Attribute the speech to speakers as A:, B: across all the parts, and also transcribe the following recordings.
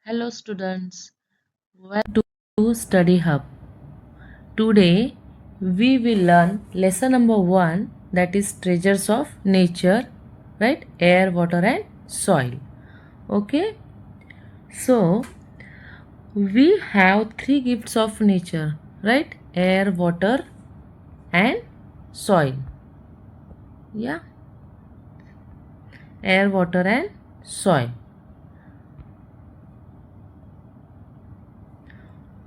A: Hello students, welcome to Study Hub. Today we will learn lesson number 1, that is treasures of nature, right? Air, water and soil. Okay? So we have three gifts of nature, right? Air, water and soil. Yeah? Air, water and soil.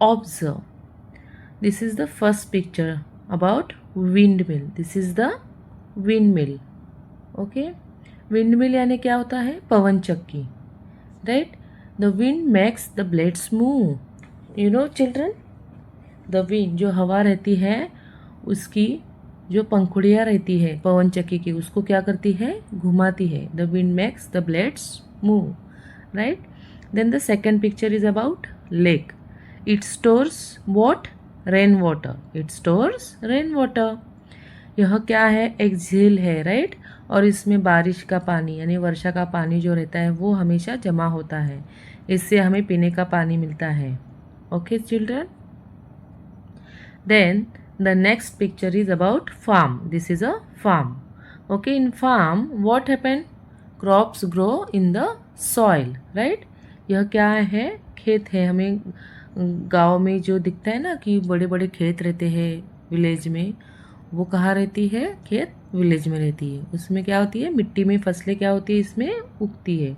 A: Observe. This is the first picture about windmill. This is the windmill. Okay windmill यानी क्या होता है? पवन चक्की, right? The wind makes the blades move. You know children, the wind जो हवा रहती है उसकी जो पंखुड़ियाँ रहती है पवन चक्की की, उसको क्या करती है? घुमाती है। The wind makes the blades move, right? Then the second picture is about lake. It stores what? Rain water. It stores rain water. यह क्या है? एक झील है, राइट? और इसमें बारिश का पानी यानी वर्षा का पानी जो रहता है वो हमेशा जमा होता है, इससे हमें पीने का पानी मिलता है. Okay children. Then the next picture is about farm. This is a farm. Okay, in farm what happen? Crops grow in the soil, right? यह क्या है? खेत है. हमें गाँव में जो दिखता है ना कि बड़े बड़े खेत रहते हैं विलेज में, वो कहाँ रहती है? खेत विलेज में रहती है. उसमें क्या होती है? मिट्टी में फसलें क्या होती है? इसमें उगती है.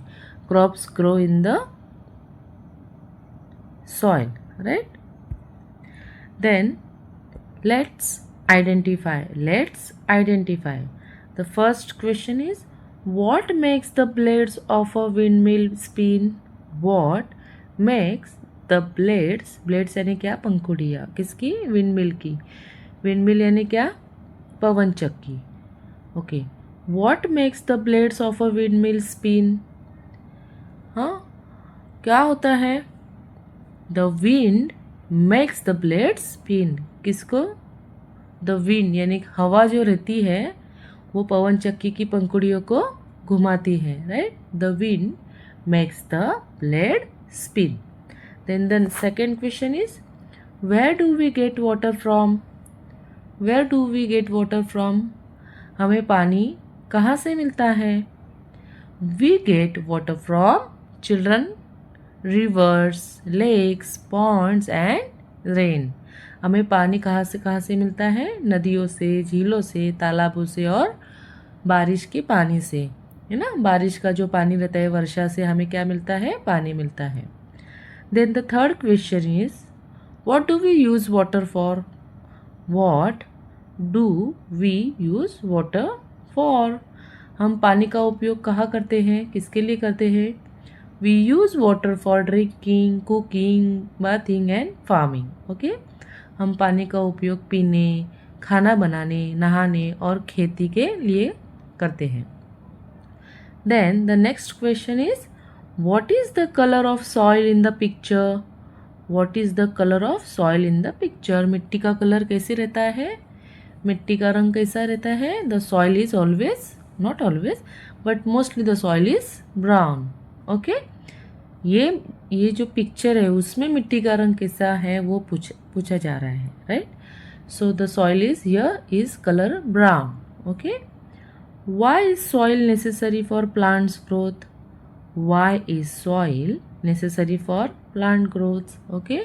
A: Crops grow in the soil, right? Then let's identify. The first question is what makes the blades of a windmill spin? What makes the blades यानी क्या? पंखुड़ियाँ. किसकी? विंडमिल की. विंडमिल यानी क्या? पवन चक्की. Okay, what makes the blades of a windmill spin? हाँ, क्या होता है? The wind makes the blades spin. किसको? The wind यानी हवा जो रहती है वो पवन चक्की की पंखुड़ियों को घुमाती है, right? The wind makes the blade spin. Then the second question is where do we get water from? Where do we get water from? हमें पानी कहाँ से मिलता है? We get water from children rivers, lakes, ponds and rain. हमें पानी कहाँ से मिलता है? नदियों से, झीलों से, तालाबों से और बारिश के पानी से, है ना? बारिश का जो पानी रहता है वर्षा से हमें क्या मिलता है? पानी मिलता है. Then the third question is what do we use water for? What do we use water for? हम पानी का उपयोग कहाँ करते हैं? किसके लिए करते हैं? We use water for drinking, cooking, bathing and farming. Okay, हम पानी का उपयोग पीने, खाना बनाने, नहाने और खेती के लिए करते हैं. Then the next question is what is the colour of soil in the picture? What is the colour of soil in the picture? मिट्टी का कलर कैसे रहता है? मिट्टी का रंग कैसा रहता है? The soil is always, not always but mostly the soil is brown. Okay, ये जो पिक्चर है उसमें मिट्टी का रंग कैसा है वो पूछा जा रहा है, right? So the soil is here is colour brown. Okay, why is soil necessary for plants growth? Why is soil necessary for plant growth? Okay,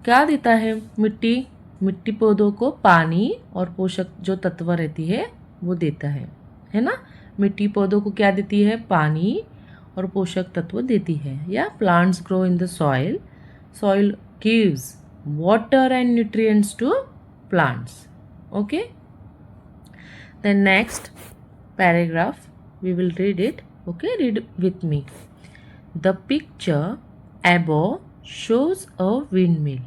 A: क्या देता है मिट्टी? मिट्टी पौधों को पानी और पोषक जो तत्व रहती है वो देता है ना? मिट्टी पौधों को क्या देती है? पानी और पोषक तत्व देती है. या plants grow in the soil. Soil gives water and nutrients to plants. Okay, then next paragraph we will read it. Okay, read with me. The picture above shows a windmill.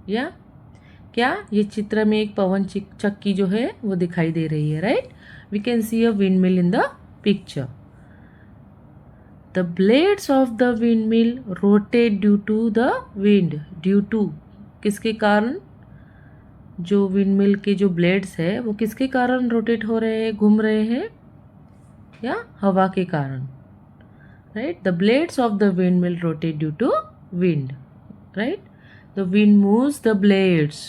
A: या क्या? ये चित्र में एक पवन चक्की जो है वो दिखाई दे रही है, right? We can see a windmill in the picture. The blades of the windmill rotate due to the wind. Due to किसके कारण? जो विंडमिल के जो ब्लेड्स है वो किसके कारण रोटेट हो रहे हैं, घूम रहे हैं? या हवा के कारण, right? The blades of the windmill rotate due to wind, right? The wind moves the blades.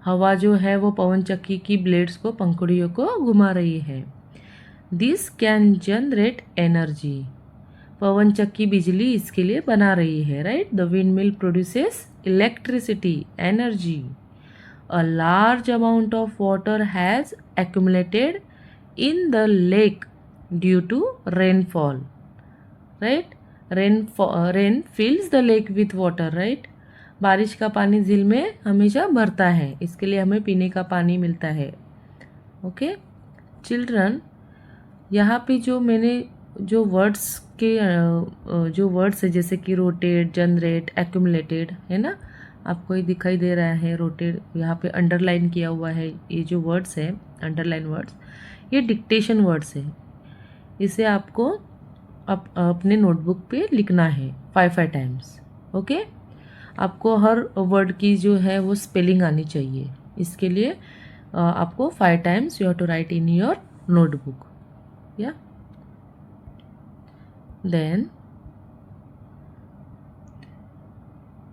A: हवा जो है वो पवन चक्की की ब्लेड्स को, पंखुड़ियों को घुमा रही है. This can generate energy. पवन चक्की बिजली इसके लिए बना रही है, right? The windmill produces electricity, energy. A large amount of water has accumulated in the lake due to rainfall, right? Rain fills the lake with water, right? बारिश का पानी झील में हमेशा भरता है, इसके लिए हमें पीने का पानी मिलता है. ओके चिल्ड्रन, यहाँ पे जो मैंने जो वर्ड्स के जो वर्ड्स है जैसे कि रोटेट, जनरेट, एक्यूमुलेटेड, है ना, आपको ये दिखाई दे रहा है. रोटेट यहाँ पे अंडरलाइन किया हुआ है. ये जो वर्ड्स है अंडरलाइन वर्ड्स, ये डिक्टेशन वर्ड्स है. इसे आपको अपने नोटबुक पे लिखना है 5 टाइम्स. ओके, आपको हर वर्ड की जो है वो स्पेलिंग आनी चाहिए. इसके लिए आपको 5 times you have to write in your notebook. Yeah then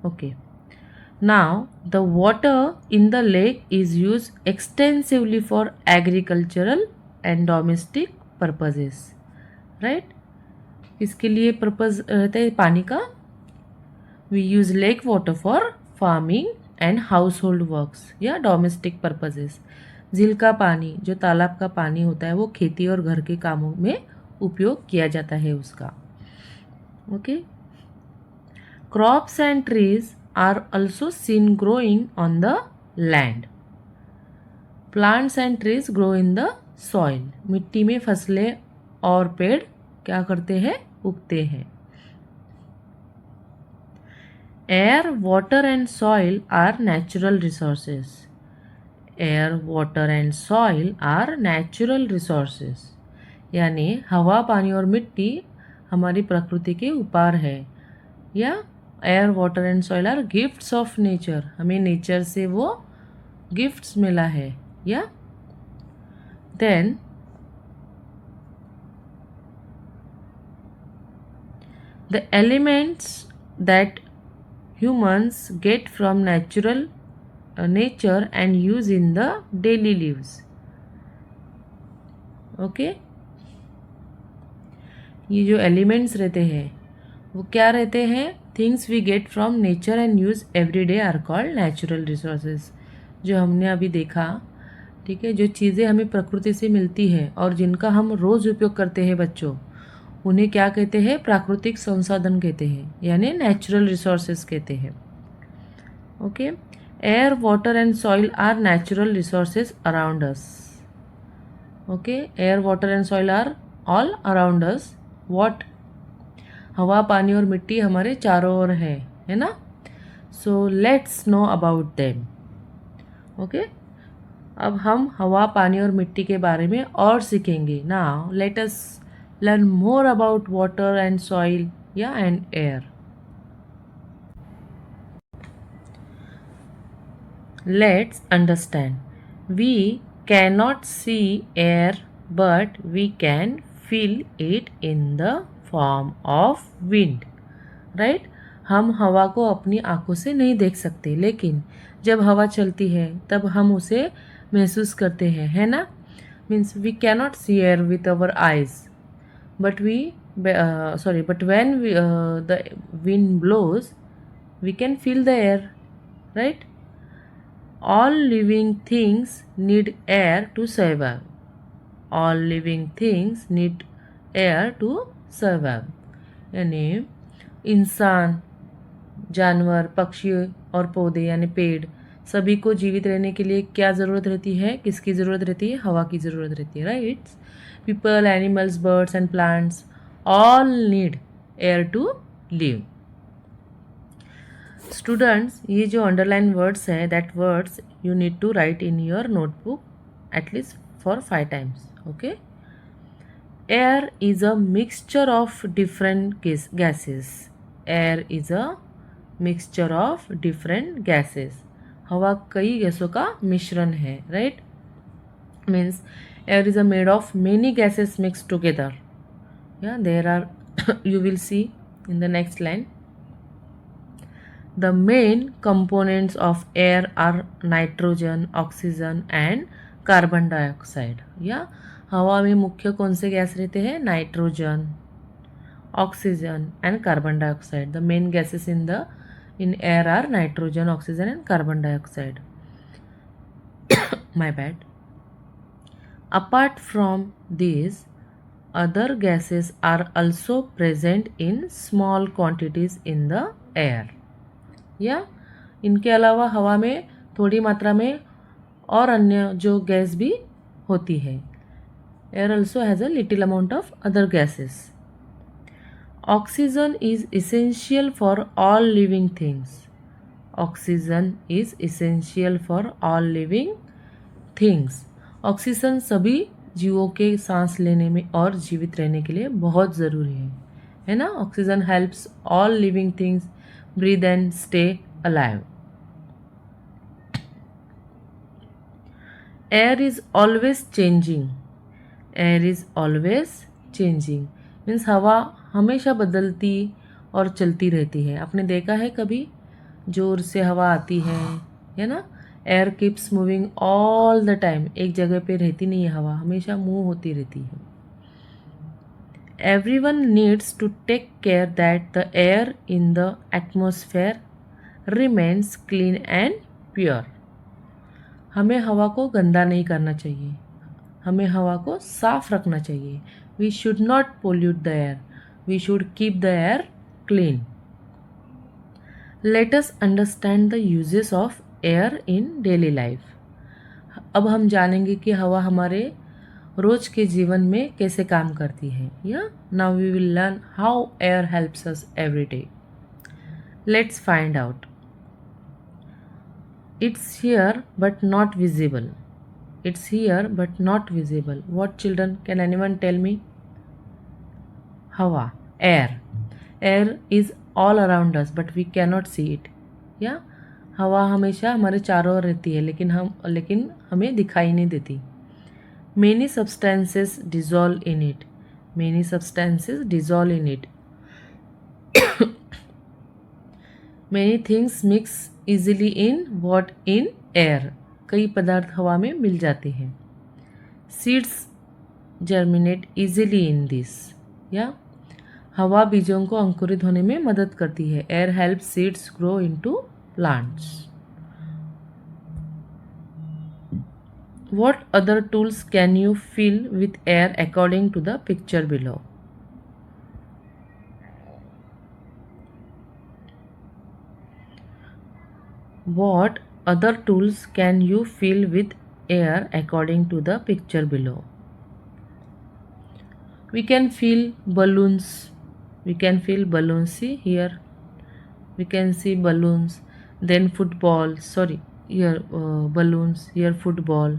A: okay, now the water in the lake is used extensively for agricultural and domestic purposes, right? इसके लिए पर्पस रहता है पानी का. we use lake water for farming and household works या domestic purposes. झील का पानी, जो तालाब का पानी होता है, वो खेती और घर के कामों में उपयोग किया जाता है उसका. Okay, crops and trees are also seen growing on the land. Plants and trees grow in the soil. मिट्टी में फसलें और पेड़ क्या करते हैं? उगते हैं. Air, water and soil are natural resources. Air, water and soil are natural resources. यानी हवा, पानी और मिट्टी हमारी प्रकृति के उपहार है. या air, water and soil are gifts of nature. हमें नेचर से वो गिफ्ट्स मिला है. या then the elements that humans get from nature and use in the daily lives. Okay, ये जो एलिमेंट्स रहते हैं वो क्या रहते हैं? Things we get from nature and use every day are called natural resources. जो हमने अभी देखा, ठीक है, जो चीज़ें हमें प्रकृति से मिलती है और जिनका हम रोज़ उपयोग करते हैं बच्चों, उन्हें क्या कहते हैं? प्राकृतिक संसाधन कहते हैं, यानी नेचुरल रिसोर्सेज कहते हैं. Okay, air, water and soil are natural resources around us. Okay, air, water and soil are all around us. What? हवा, पानी और मिट्टी हमारे चारों ओर है ना. So let's know about them. Okay, अब हम हवा, पानी और मिट्टी के बारे में और सीखेंगे. Now let us learn more about water and soil yeah and air. Let's understand. We cannot see air but we can feel it in the form of wind, right? हम हवा को अपनी आंखों से नहीं देख सकते, लेकिन जब हवा चलती है तब हम उसे महसूस करते हैं, है ना. Means we cannot see air with our eyes, but when the wind blows we can feel the air, right? All living things need air to survive. All living things need air to survive. यानी इंसान, जानवर, पक्षी और पौधे यानी पेड़, सभी को जीवित रहने के लिए क्या ज़रूरत रहती है? किसकी ज़रूरत रहती है? हवा की ज़रूरत रहती है, right? People, animals, birds and plants all need air to live. Students, ये जो अंडरलाइन वर्ड्स हैं, that words you need to write in your notebook at least for 5 times. Okay, air is a mixture of different gases. Air is a mixture of different gases. हवा कई गैसों का मिश्रण है, right? Means air is a made of many gases mixed together. Yeah, there are You will see in the next line. The main components of air are nitrogen, oxygen and carbon dioxide. या हवा में मुख्य कौन से gas रहते हैं? Nitrogen, oxygen and carbon dioxide. The main gases in air are nitrogen, oxygen and carbon dioxide. My bad. Apart from these, other gases are also present in small quantities in the air. या इनके अलावा हवा में थोड़ी मात्रा में और अन्य जो गैस भी होती है. Air also has a little amount of other gases. Oxygen is essential for all living things. Oxygen is essential for all living things. Oxygen सभी जीवों के सांस लेने में और जीवित रहने के लिए बहुत ज़रूरी है ना. Oxygen helps all living things breathe and stay alive. Air is always changing. Air is always changing means हवा हमेशा बदलती और चलती रहती है. आपने देखा है कभी जोर से हवा आती है ना. Air keeps moving all the time. एक जगह पे रहती नहीं है हवा, हमेशा मूव होती रहती है. Everyone needs to take care that the air in the atmosphere remains clean and pure. हमें हवा को गंदा नहीं करना चाहिए, हमें हवा को साफ रखना चाहिए. We should not pollute the air. We should keep the air clean. Let us understand the uses of air in daily life. अब हम जानेंगे कि हवा हमारे रोज के जीवन में कैसे काम करती है. Yeah now we will learn how air helps us every day. Let's find out. It's here but not visible. It's here but not visible. What children, can anyone tell me? हवा, air. Air is all around us but we cannot see it. Yeah हवा हमेशा हमारे चारों ओर रहती है लेकिन हमें दिखाई नहीं देती. Many substances dissolve in it. Many substances dissolve in it. Many things mix easily in air. कई पदार्थ हवा में मिल जाते हैं. Seeds germinate easily in this. या हवा बीजों को अंकुरित होने में मदद करती है. Air helps seeds grow into plants. What other tools can you fill with air according to the picture below? What other tools can you fill with air according to the picture below? We can fill balloons. We can fill balloons. See here. We can see balloons. Then football. Sorry. Here balloons. Here football.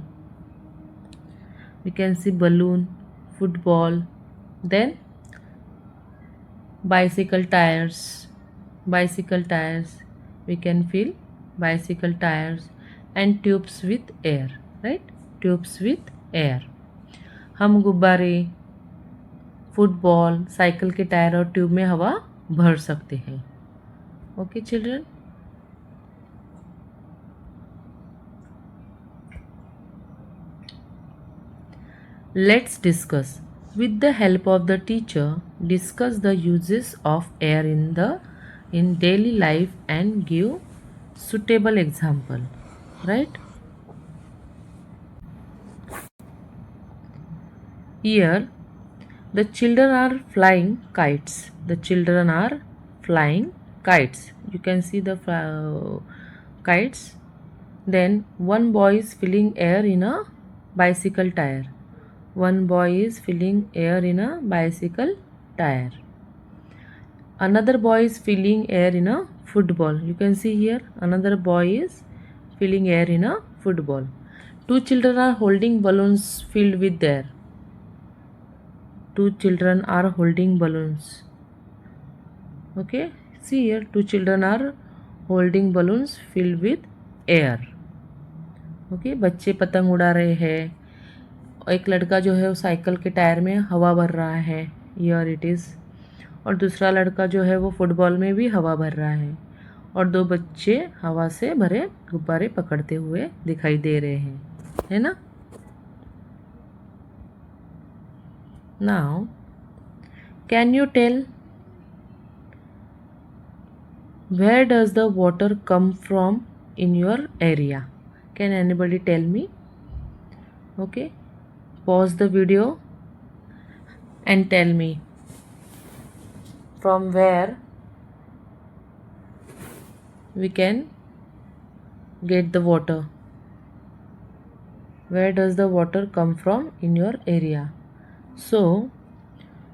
A: We can see balloon, football, then bicycle tires. Bicycle tires. We can fill bicycle tires and tubes with air. Right? Tubes with air. हम गुब्बारे, football, cycle के tyre और tube में हवा भर सकते हैं. Okay children. Let's discuss. With the help of the teacher, discuss the uses of air in daily life and give suitable example. Right? Here, the children are flying kites. The children are flying kites. You can see the kites. Then one boy is filling air in a bicycle tire. One boy is filling air in a bicycle tire. Another boy is filling air in a football. You can see here another boy is filling air in a football. Two children are holding balloons filled with air. Two children are holding balloons. Okay, see here two children are holding balloons filled with air. Okay, बच्चे पतंग उड़ा रहे हैं. एक लड़का जो है वो साइकिल के टायर में हवा भर रहा है. हियर इट इज़ और दूसरा लड़का जो है वो फुटबॉल में भी हवा भर रहा है और दो बच्चे हवा से भरे गुब्बारे पकड़ते हुए दिखाई दे रहे हैं, है ना। Now can you tell where does the water come from in your area? Can anybody tell me? Okay, pause the video and tell me from where we can get the water. Where does the water come from in your area? So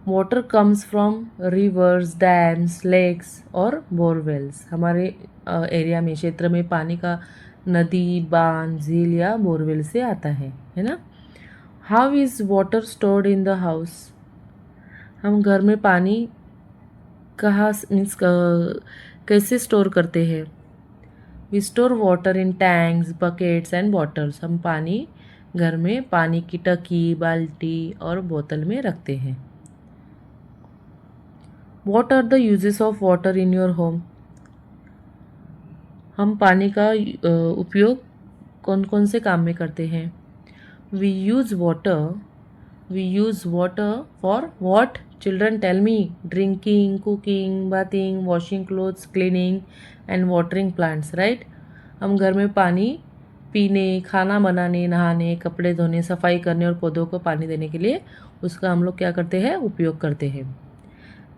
A: water comes from rivers, dams, lakes और borewells. हमारे area में, क्षेत्र में पानी का नदी, बांध, झील या बोरवेल से आता है ना। How is water stored in the house? हम घर में पानी कहाँ मीन्स कैसे स्टोर करते हैं? We store water in tanks, buckets and bottles. हम पानी घर में पानी की टंकी, बाल्टी और बोतल में रखते हैं। What are the uses of water in your home? हम पानी का उपयोग कौन कौन से काम में करते हैं? We use water for what? Children, tell me. Drinking, cooking, bathing, washing clothes, cleaning and watering plants, right? हम घर में पानी पीने, खाना बनाने, नहाने, कपड़े धोने, सफाई करने और पौधों को पानी देने के लिए उसका हम लोग क्या करते हैं? उपयोग करते हैं।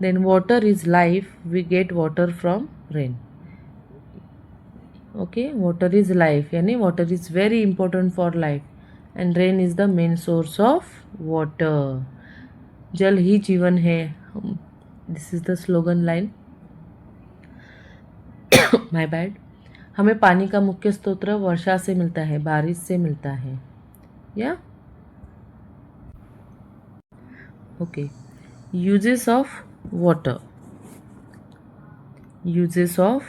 A: Then water is life. We get water from rain. Okay, water is life. यानी water is very important for life. And rain is the main source of water. जल ही जीवन है. This is the slogan line. My bad. हमें पानी का मुख्य स्रोत वर्षा से मिलता है, बारिश से मिलता है, या okay. Uses of water. Uses of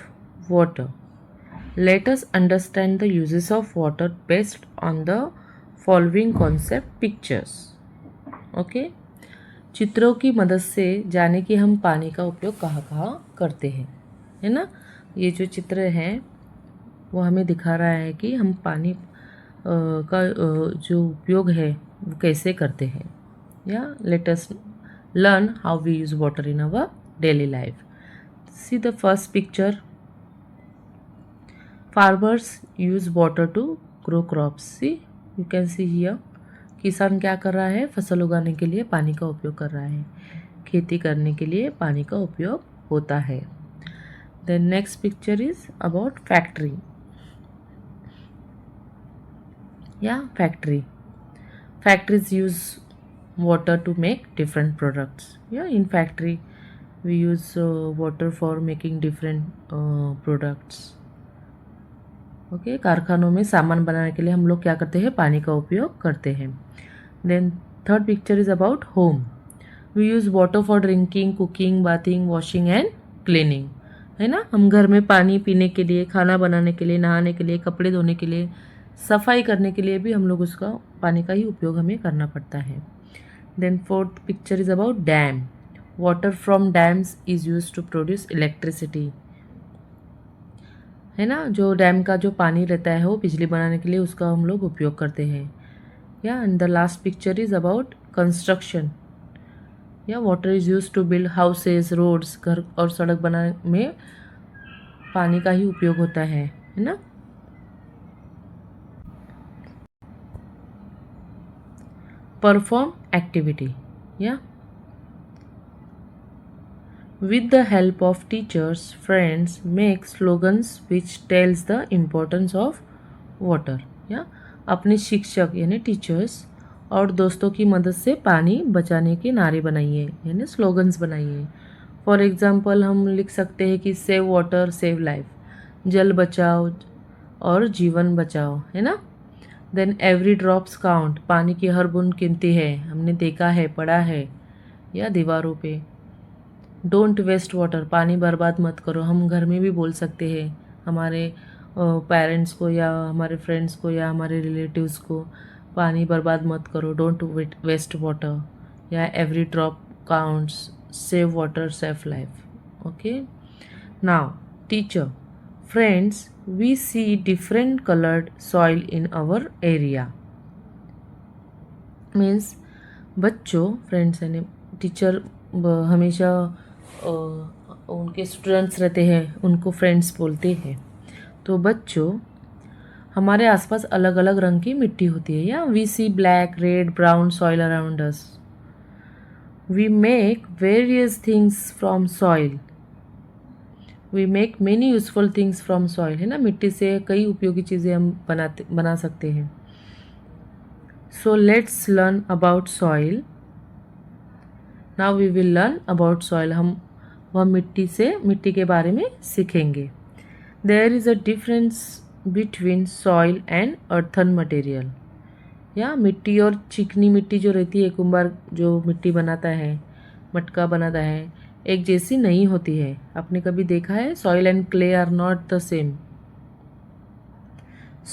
A: water. Let us understand the uses of water based on the following concept pictures. Okay? चित्रों की मदद से जाने कि हम पानी का उपयोग कहाँ कहाँ करते हैं, है ना। ये जो चित्र है वो हमें दिखा रहा है कि हम पानी का जो उपयोग है वो कैसे करते हैं, या let us learn how we use water in our daily life. See the first picture. Farmers use water to grow crops. See, you can see here. किसान क्या कर रहा है? फसल उगाने के लिए पानी का उपयोग कर रहा है। खेती करने के लिए पानी का उपयोग होता है। Then next picture is about factory. Yeah, factory. Factories use water to make different products. Yeah, in factory we use water for making different products. Okay, कारखानों में सामान बनाने के लिए हम लोग क्या करते हैं? पानी का उपयोग करते हैं। Then third picture is about home. We use water for drinking, cooking, bathing, washing and cleaning. है ना। हम घर में पानी पीने के लिए, खाना बनाने के लिए, नहाने के लिए, कपड़े धोने के लिए, सफाई करने के लिए भी हम लोग उसका पानी का ही उपयोग हमें करना पड़ता है। Then fourth picture is about dam. Water from dams is used to produce electricity. है ना। जो डैम का जो पानी रहता है वो बिजली बनाने के लिए उसका हम लोग उपयोग करते हैं। Yeah and the last picture is about construction. Yeah water is use to build houses, roads, घर और सड़क बनाने में पानी का ही उपयोग होता है ना। Perform activity. Yeah. With the help of teachers, friends, make slogans which tells the importance of water. Yeah. अपने शिक्षक यानी टीचर्स और दोस्तों की मदद से पानी बचाने के नारे बनाइए यानी स्लोगन्स बनाइए। फॉर एग्जाम्पल हम लिख सकते हैं कि सेव वाटर सेव लाइफ, जल बचाओ और जीवन बचाओ, है ना। देन एवरी ड्रॉप्स काउंट, पानी की हर बूंद कीमती है, हमने देखा है, पढ़ा है या दीवारों पे। डोंट वेस्ट वाटर, पानी बर्बाद मत करो। हम घर में भी बोल सकते हैं हमारे पेरेंट्स को या हमारे फ्रेंड्स को या हमारे रिलेटिव्स को, पानी बर्बाद मत करो, डोंट वेस्ट वाटर, या every drop counts, save water, save life. Okay. Now, teacher, friends, we see different colored soil in our area. Means बच्चों, फ्रेंड्स यानी टीचर हमेशा उनके स्टूडेंट्स रहते हैं उनको फ्रेंड्स बोलते हैं. तो बच्चों, हमारे आसपास अलग अलग रंग की मिट्टी होती है. या we see black, red, brown soil around us. We make various things from soil. We make many useful things from soil. है ना, मिट्टी से कई उपयोगी चीज़ें हम बना सकते हैं. So let's learn about soil. Now we will learn about soil. हम वह मिट्टी के बारे में सीखेंगे. There is a difference between soil and earthen material. या मिट्टी और चिकनी मिट्टी जो रहती है, कुंभार जो मिट्टी बनाता है, मटका बनाता है, एक जैसी नहीं होती है. आपने कभी देखा है? Soil and clay are not the same.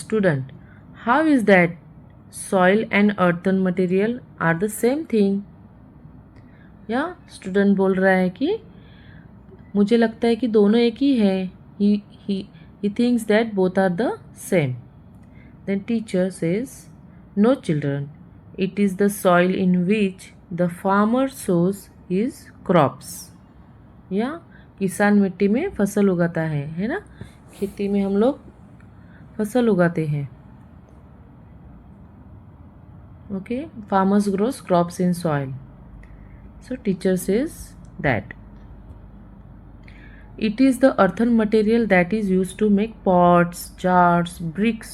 A: Student, how is that? Soil and earthen material are the same thing. या स्टूडेंट बोल रहा है कि मुझे लगता है कि दोनों एक ही है. He thinks that both are the same. Then teacher says, no children, it is the soil in which the farmer sows his crops. या किसान मिट्टी में फसल उगाता है ना. खेती में हम लोग फसल उगाते हैं. Okay, farmers grows crops in soil. So teacher says that it is the earthen material that is used to make pots, jars, bricks,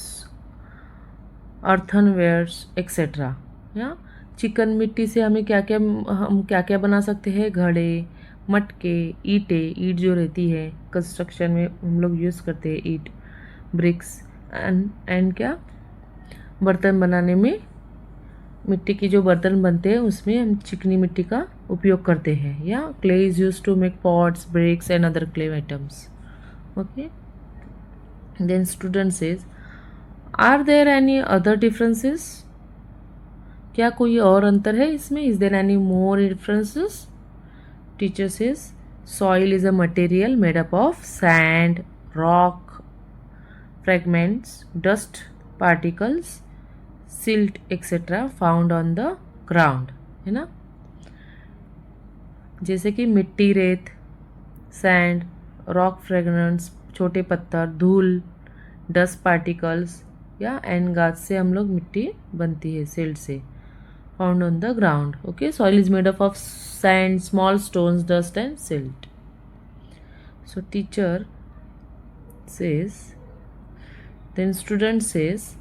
A: earthenwares, etc. या चिकन मिट्टी से हम क्या क्या बना सकते हैं? घड़े, मटके, ईट जो रहती है कंस्ट्रक्शन में हम लोग यूज़ करते हैं. ईट, ब्रिक्स एंड क्या बर्तन बनाने में मिट्टी की जो बर्तन बनते हैं उसमें हम चिकनी मिट्टी का उपयोग करते हैं. या clay is use to make pots, bricks and other clay items. Okay. Then student says, are there any other differences? क्या कोई और अंतर है इसमें? Is there any more differences? Teacher says, soil is a material made up of sand, rock, fragments, dust particles, silt etc. Found on the ground. है ना, जैसे कि मिट्टी, रेत, सैंड, रॉक फ्रेगमेंट्स, छोटे पत्थर, धूल, डस्ट पार्टिकल्स या एंड गाज से हम लोग मिट्टी बनती है. सिल्ट से found on the ground. Okay. Soil is made up of sand, small stones, dust and silt. So teacher says, then student says,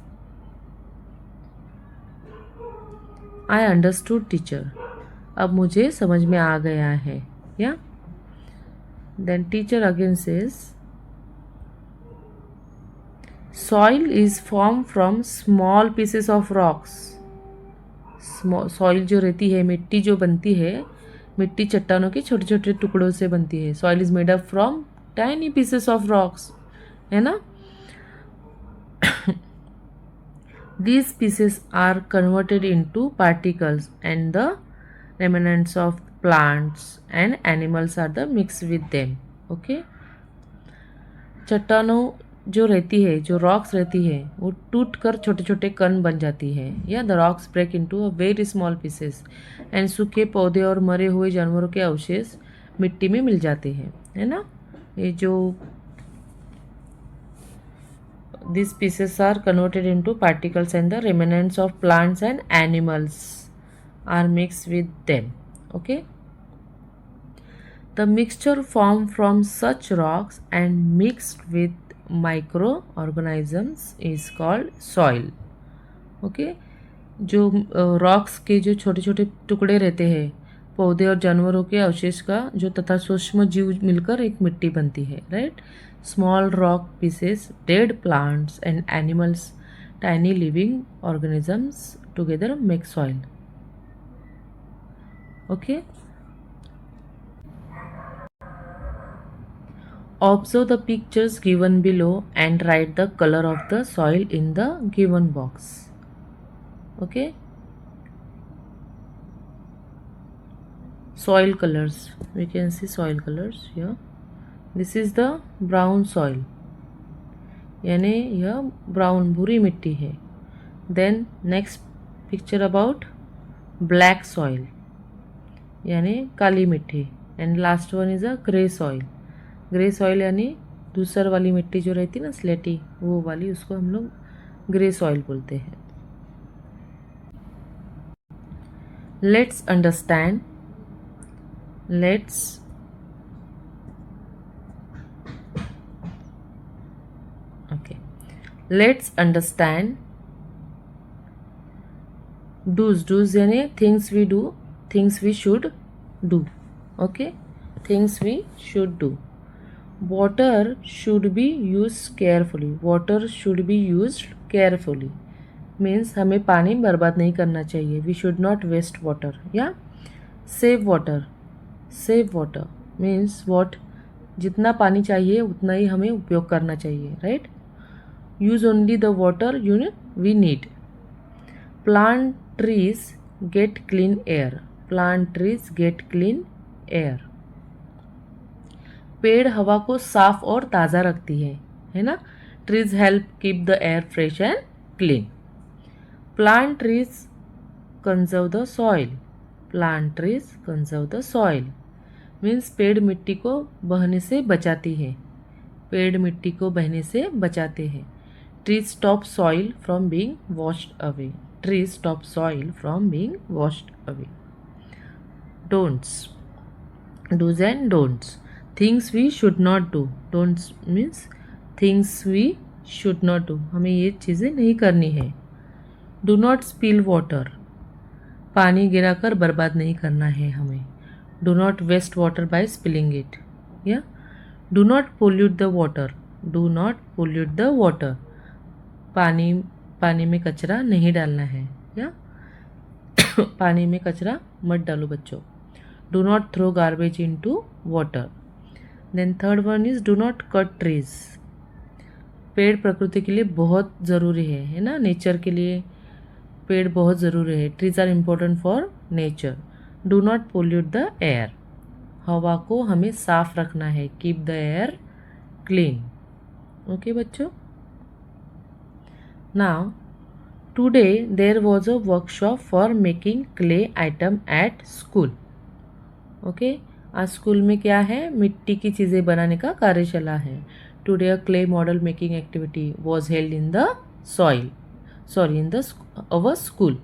A: I understood teacher. अब मुझे समझ में आ गया है. या then teacher again says, soil is form from small pieces of rocks. Soil जो रहती है, मिट्टी जो बनती है, मिट्टी चट्टानों के छोटे छोटे टुकड़ों से बनती है. Soil is made up from tiny pieces of rocks. है ना. These pieces are converted into particles and the remnants of plants and animals are the mixed with them. Okay. चट्टानों जो रहती है, जो रॉक्स रहती है, वो टूट कर छोटे छोटे कण बन जाती है. या the rocks break into a very small pieces and सूखे पौधे और मरे हुए जानवरों के अवशेष मिट्टी में मिल जाते हैं. है ना. ये जो these pieces are converted into particles and the remnants of plants and animals are mixed with them. Okay. The mixture formed from such rocks and mixed with microorganisms is called soil. Okay. जो rocks के जो छोटे छोटे टुकड़े रहते हैं, पौधे और जानवरों के अवशेष का जो तथा सूक्ष्म जीव मिलकर एक मिट्टी बनती है. Right. Small rock pieces, dead plants and animals, tiny living organisms together make soil. Okay. Observe the pictures given below and write the color of the soil in the given box. Okay. soil colors. We can see soil colors here. This is the brown soil, यानी यह brown भूरी मिट्टी है. Then next picture about black soil, यानी काली मिट्टी. And last one is a grey soil. Grey soil यानी दूसर वाली मिट्टी जो रहती है ना, स्लेटी, वो वाली, उसको हम लोग ग्रे सॉइल बोलते हैं. Let's understand. Let's understand do's यानी things we do, things we should do. Okay, things we should do. Water should be used carefully. Water should be used carefully means हमें पानी बर्बाद नहीं करना चाहिए. We should not waste water. Yeah, save water. Save water means what? जितना पानी चाहिए उतना ही हमें उपयोग करना चाहिए, right? Use only the water we need. Plant trees get clean air. Plant trees get clean air. पेड़ हवा को साफ और ताज़ा रखती है ना. Trees help keep the air fresh and clean. Plant trees conserve the soil. Plant trees conserve the soil means पेड़ मिट्टी को बहने से बचाती है. पेड़ मिट्टी को बहने से बचाते हैं. Trees stop soil from being washed away. Trees stop soil from being washed away. Don'ts. Do's and don'ts. Things we should not do. Don'ts means things we should not do. हमें ये चीज़ें नहीं करनी है. Do not spill water. पानी गिराकर बर्बाद नहीं करना है हमें. Do not waste water by spilling it. Yeah. Do not pollute the water. Do not pollute the water. पानी में कचरा नहीं डालना है. या पानी में कचरा मत डालो बच्चों. Do not throw garbage into water. Then third one is do not cut trees. पेड़ प्रकृति के लिए बहुत ज़रूरी है ना. नेचर के लिए पेड़ बहुत ज़रूरी है. Trees are important for nature. Do not pollute the air. हवा को हमें साफ रखना है. Keep the air clean. Okay बच्चों. Now, today there was a workshop for making clay item at school. Okay, आज स्कूल में क्या है? मिट्टी की चीज़ें बनाने का कार्यशाला है. Today a clay model making activity was held in the our school.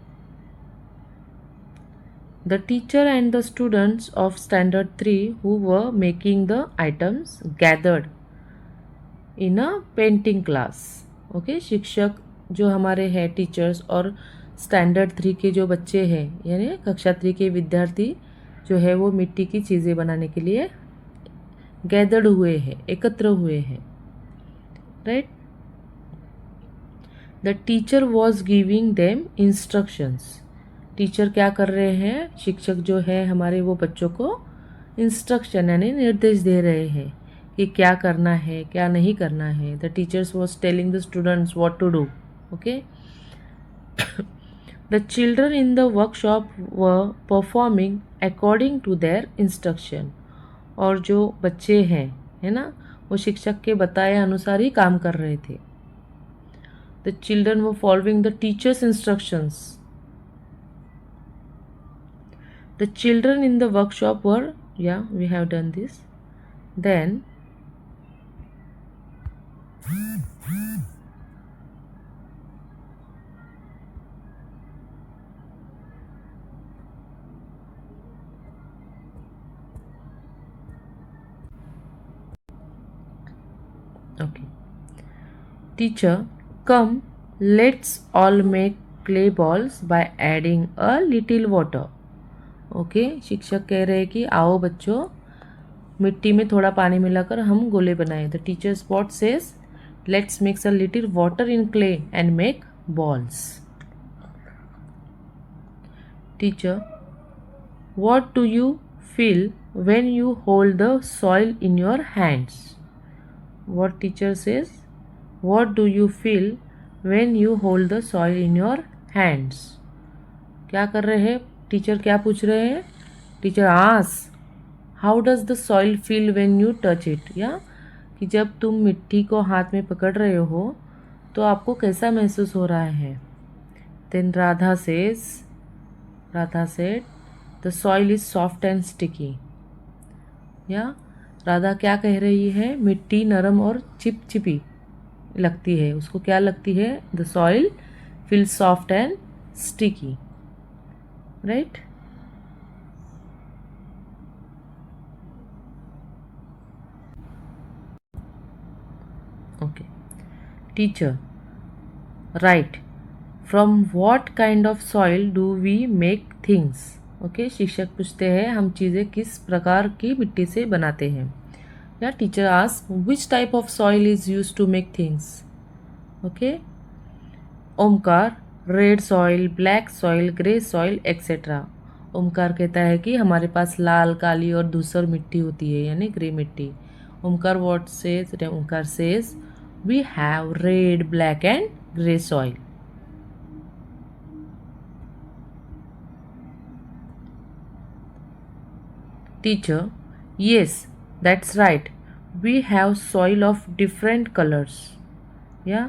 A: The teacher and the students of standard 3 who were making the items gathered in a painting class. Okay, शिक्षक जो हमारे हैं टीचर्स और standard 3 के जो बच्चे हैं, यानी कक्षा 3 के विद्यार्थी जो है, वो मिट्टी की चीज़ें बनाने के लिए गैदर्ड हुए हैं, एकत्र हुए हैं. Right. The teacher was giving them instructions. Teacher क्या कर रहे हैं? शिक्षक जो है हमारे, वो बच्चों को इंस्ट्रक्शन यानी निर्देश दे रहे हैं कि क्या करना है, क्या नहीं करना है. The teachers was telling the students what to do. Okay. The children in the workshop were performing according to their instruction. और जो बच्चे हैं, है ना, वो शिक्षक के बताए अनुसार ही काम कर रहे थे. The children were following the teacher's instructions. The children in the workshop were, yeah, we have done this. Then okay. Teacher, come, let's all make clay balls by adding a little water. Okay, शिक्षक कह रहे हैं कि आओ बच्चों, मिट्टी में थोड़ा पानी मिलाकर हम गोले बनाएं. The teacher spot says, let's mix a little water in clay and make balls. Teacher, what do you feel when you hold the soil in your hands? What teacher says? What do you feel when you hold the soil in your hands? क्या कर रहे हैं teacher? क्या पूछ रहे हैं? Teacher ask how does the soil feel when you touch it, या कि जब तुम मिट्टी को हाथ में पकड़ रहे हो तो आपको कैसा महसूस हो रहा है। Then Radha said the soil is soft and sticky, या राधा क्या कह रही है, मिट्टी नरम और चिपचिपी लगती है, उसको क्या लगती है, the soil feel soft and sticky, right. Okay teacher right from what kind of soil do we make things. Okay शिक्षक पूछते हैं हम चीज़ें किस प्रकार की मिट्टी से बनाते हैं, या teacher ask which type of soil is use to make things. Okay Omkar red soil, black soil, grey soil etcetera. Omkar कहता है कि हमारे पास लाल, काली और धूसर मिट्टी होती है, यानी ग्रे मिट्टी। Omkar says we have red, black and grey soil. Teacher, yes, that's right. We have soil of different colors. Yeah,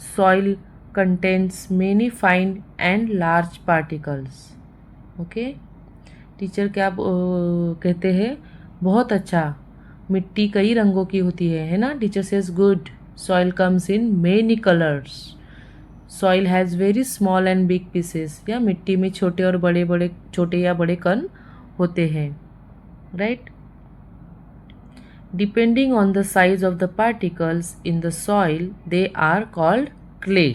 A: soil contains many fine and large particles. Okay, teacher क्या कहते हैं, बहुत अच्छा, मिट्टी कई रंगों की होती है ना। Teacher says good, soil comes in many colours. Soil has very small and big pieces, या मिट्टी में छोटे और छोटे या बड़े कण होते हैं, right? Depending on the size of the particles in the soil, they are called clay,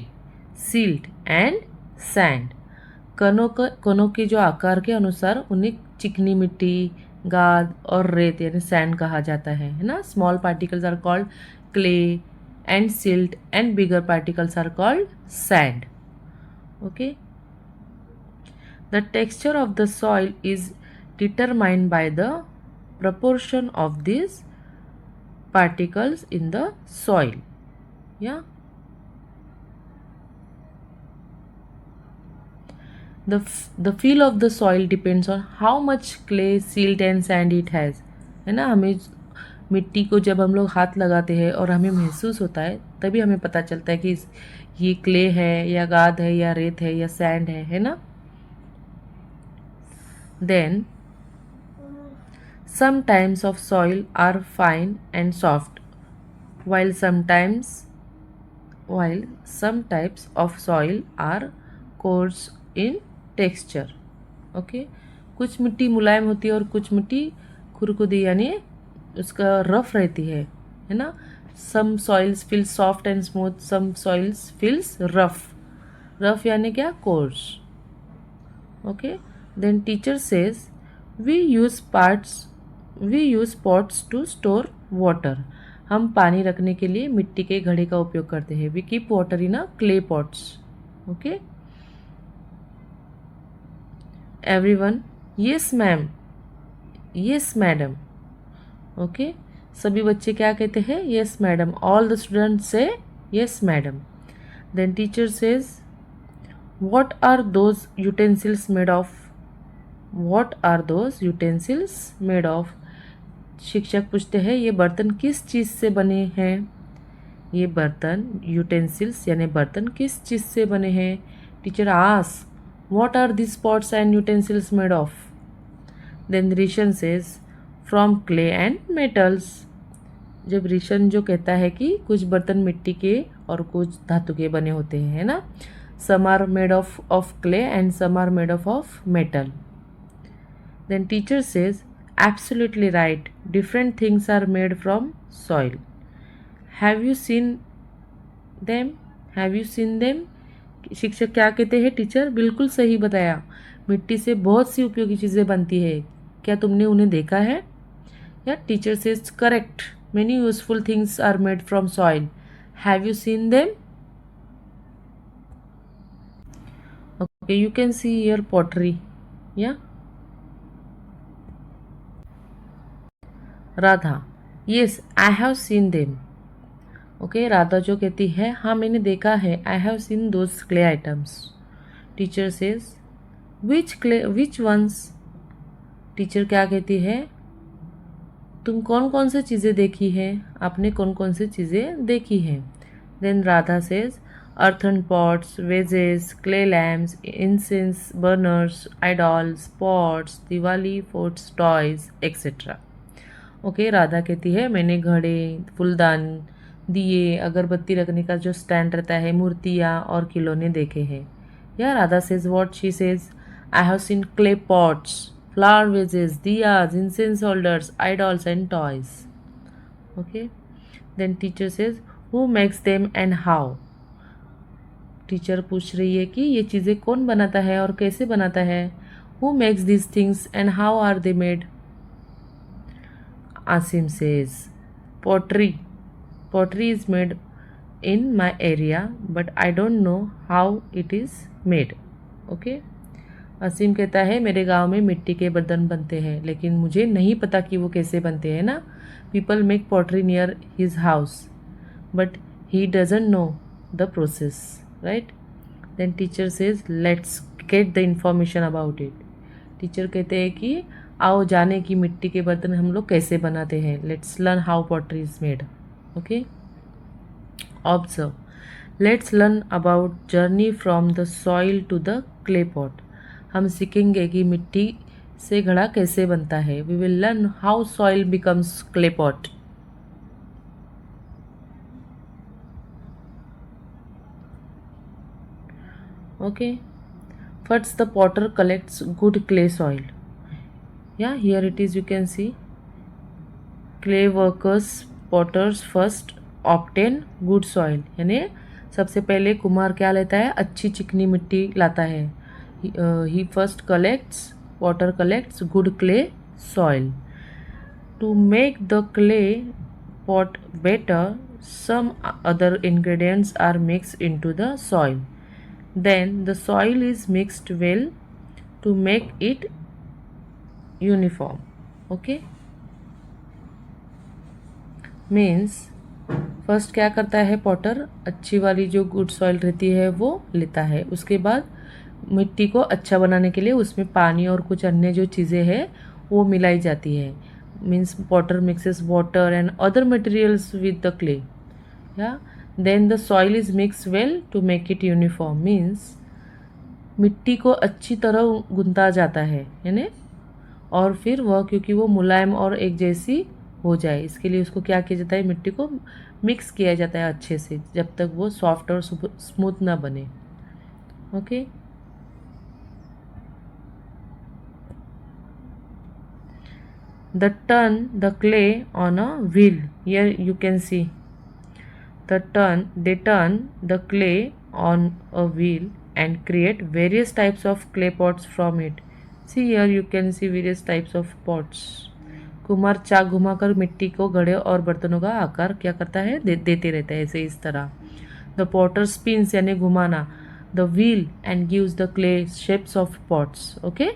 A: silt and sand. कणों के जो आकार के अनुसार उन्हें चिकनी मिट्टी, गाद और रेत यानी सैंड कहा जाता है ना। Small particles are called clay and silt and bigger particles are called sand. Okay the texture of the soil is determined by the proportion of these particles in the soil. Yeah. The feel of the soil depends on how much clay, silt and sand it has. है ना, हमें मिट्टी को जब हम लोग हाथ लगाते हैं और हमें महसूस होता है तभी हमें पता चलता है कि ये क्ले है या गाद है या रेत है या सैंड है ना। Then some types of soil are fine and soft, while some types of soil are coarse in texture. Okay, कुछ मिट्टी मुलायम होती है और कुछ मिट्टी खुरखुदी यानी उसका रफ रहती है ना। Some soils feel soft and smooth, some soils feels rough यानी क्या, coarse. Okay, then teacher says we use pots to store water. हम पानी रखने के लिए मिट्टी के घड़े का उपयोग करते हैं। We keep water in a clay pots. Okay? Everyone, yes ma'am, yes madam. Okay? सभी बच्चे क्या कहते हैं, yes madam. All the students say yes madam. Then teacher says, what are those utensils made of? What are those utensils made of? शिक्षक पूछते हैं ये बर्तन किस चीज़ से बने हैं। ये बर्तन यूटेंसिल्स यानी बर्तन किस चीज़ से बने हैं। Teacher ask what are this pots and utensils made of. Then Rishan says from clay and metals. जब ऋषण जो कहता है कि कुछ बर्तन मिट्टी के और कुछ धातु के बने होते हैं, है ना। Some are made of clay and some are made of metal. Then teacher says absolutely right, different things are made from soil. Have you seen them? शिक्षक क्या कहते हैं, टीचर बिल्कुल सही बताया, मिट्टी से बहुत सी उपयोगी चीज़ें बनती है, क्या तुमने उन्हें देखा है। Yeah teacher says correct, many useful things are made from soil, have you seen them. Okay, you can see your pottery. Yeah Radha yes I have seen them. Okay, Radha जो कहती है हाँ मैंने देखा है, I have seen those clay items. Teacher says which ones, teacher क्या कहती है, तुम कौन कौन सी चीज़ें देखी है, आपने कौन कौन सी चीज़ें देखी हैं. Then Radha says earthen pots, vases, clay lamps, incense burners, idols, pots, Diwali forts, toys, etc. Okay, Radha कहती है मैंने घड़े, फूलदान, दिए, अगरबत्ती रखने का जो स्टैंड रहता है, मूर्तियाँ और खिलौने देखे हैं. Yeah Radha says what she says, I have seen clay pots, flower vases, diyas, incense holders, idols and toys. Okay. Then teacher says who makes them and how. Teacher पूछ रही है कि ये चीज़ें कौन बनाता है और कैसे बनाता है. Who makes this things and how are they made. Asim says pottery. Pottery is made in my area but I don't know how it is made. Okay. Asim कहता है मेरे गांव में मिट्टी के बर्तन बनते हैं लेकिन मुझे नहीं पता कि वो कैसे बनते हैं ना. People make pottery near his house but he doesn't know the process, right. Then teacher says let's get the information about it. Teacher कहते हैं कि आओ जाने कि मिट्टी के बर्तन हम लोग कैसे बनाते हैं. Let's learn how pottery is made. Okay. Observe. Let's learn about journey from the soil to the clay pot. हम सीखेंगे कि मिट्टी से घड़ा कैसे बनता है. We will learn how soil becomes clay pot. Okay. First the potter collects good clay soil. Yeah, here it is, you can see. Clay workers, potters first obtain good soil. यानी सबसे पहले कुम्हार क्या लेता है, अच्छी चिकनी मिट्टी लाता है. He first collects, potter collects good clay soil. To make the clay pot better, some other ingredients are mixed into the soil. Then the soil is mixed well to make it uniform. Okay. Means first क्या करता है Potter, अच्छी वाली जो good soil रहती है वो लेता है. उसके बाद मिट्टी को अच्छा बनाने के लिए उसमें पानी और कुछ अन्य जो चीज़ें हैं वो मिलाई जाती है. Means potter mixes water and other materials with the clay. या then the soil is mix well to make it uniform. Means मिट्टी को अच्छी तरह गूंथा जाता है यानी, और फिर वह क्योंकि वो मुलायम और एक जैसी हो जाए इसके लिए उसको क्या किया जाता है, मिट्टी को मिक्स किया जाता है अच्छे से जब तक वो सॉफ्ट और स्मूथ ना बने. Okay. The turn the clay on a wheel. Here you can C they turn the clay on a wheel and create various types of clay pots from it. See here you can see various types of pots. कुम्हार चाक घुमाकर मिट्टी को घड़े और बर्तनों का आकार क्या करता है, देते रहता है ऐसे इस तरह. द पॉटर स्पिन्स यानी घुमाना the wheel and gives the clay shapes of pots. Okay.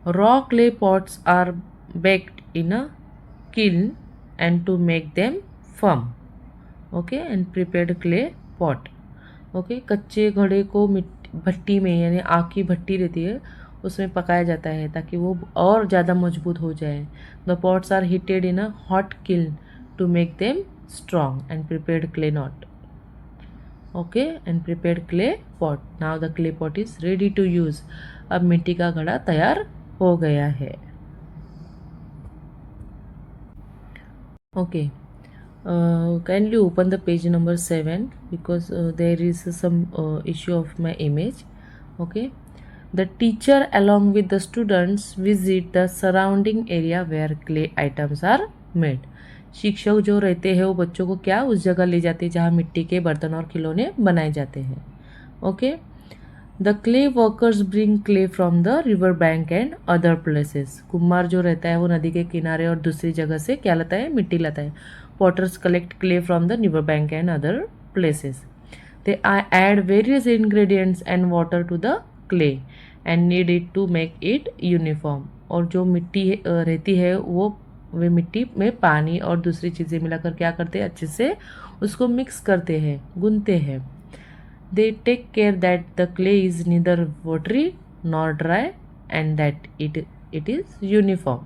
A: Raw clay pots are baked in a kiln and to make them firm. Okay. and prepared clay pot. Okay. कच्चे घड़े को भट्टी में यानी आग की भट्टी रहती है उसमें पकाया जाता है ताकि वो और ज़्यादा मजबूत हो जाए. The pots are heated in a hot kiln to make them strong and prepared clay not. Okay. And prepared clay pot. Now the clay pot is ready to use. अब मिट्टी का घड़ा तैयार हो गया है. Okay. Kindly open the page number 7 because there is some issue of my image. Okay. The teacher along with the students visit the surrounding area where clay items are made. शिक्षक जो रहते हैं वो बच्चों को क्या उस जगह ले जाते हैं जहाँ मिट्टी के बर्तन और खिलौने बनाए जाते हैं. Okay. The clay workers bring clay from the river bank and other places. कुम्हार जो रहता है वो नदी के किनारे और दूसरी जगह से क्या लाता है, मिट्टी लाता है. Potters collect clay from the river bank and other places. They add various ingredients and water to the clay and need it to make it uniform. और जो मिट्टी रहती है वो वे मिट्टी में पानी और दूसरी चीज़ें मिलाकर क्या करते हैं, अच्छे से उसको मिक्स करते हैं, गूंथते हैं. They take care that the clay is neither watery nor dry and that it is uniform.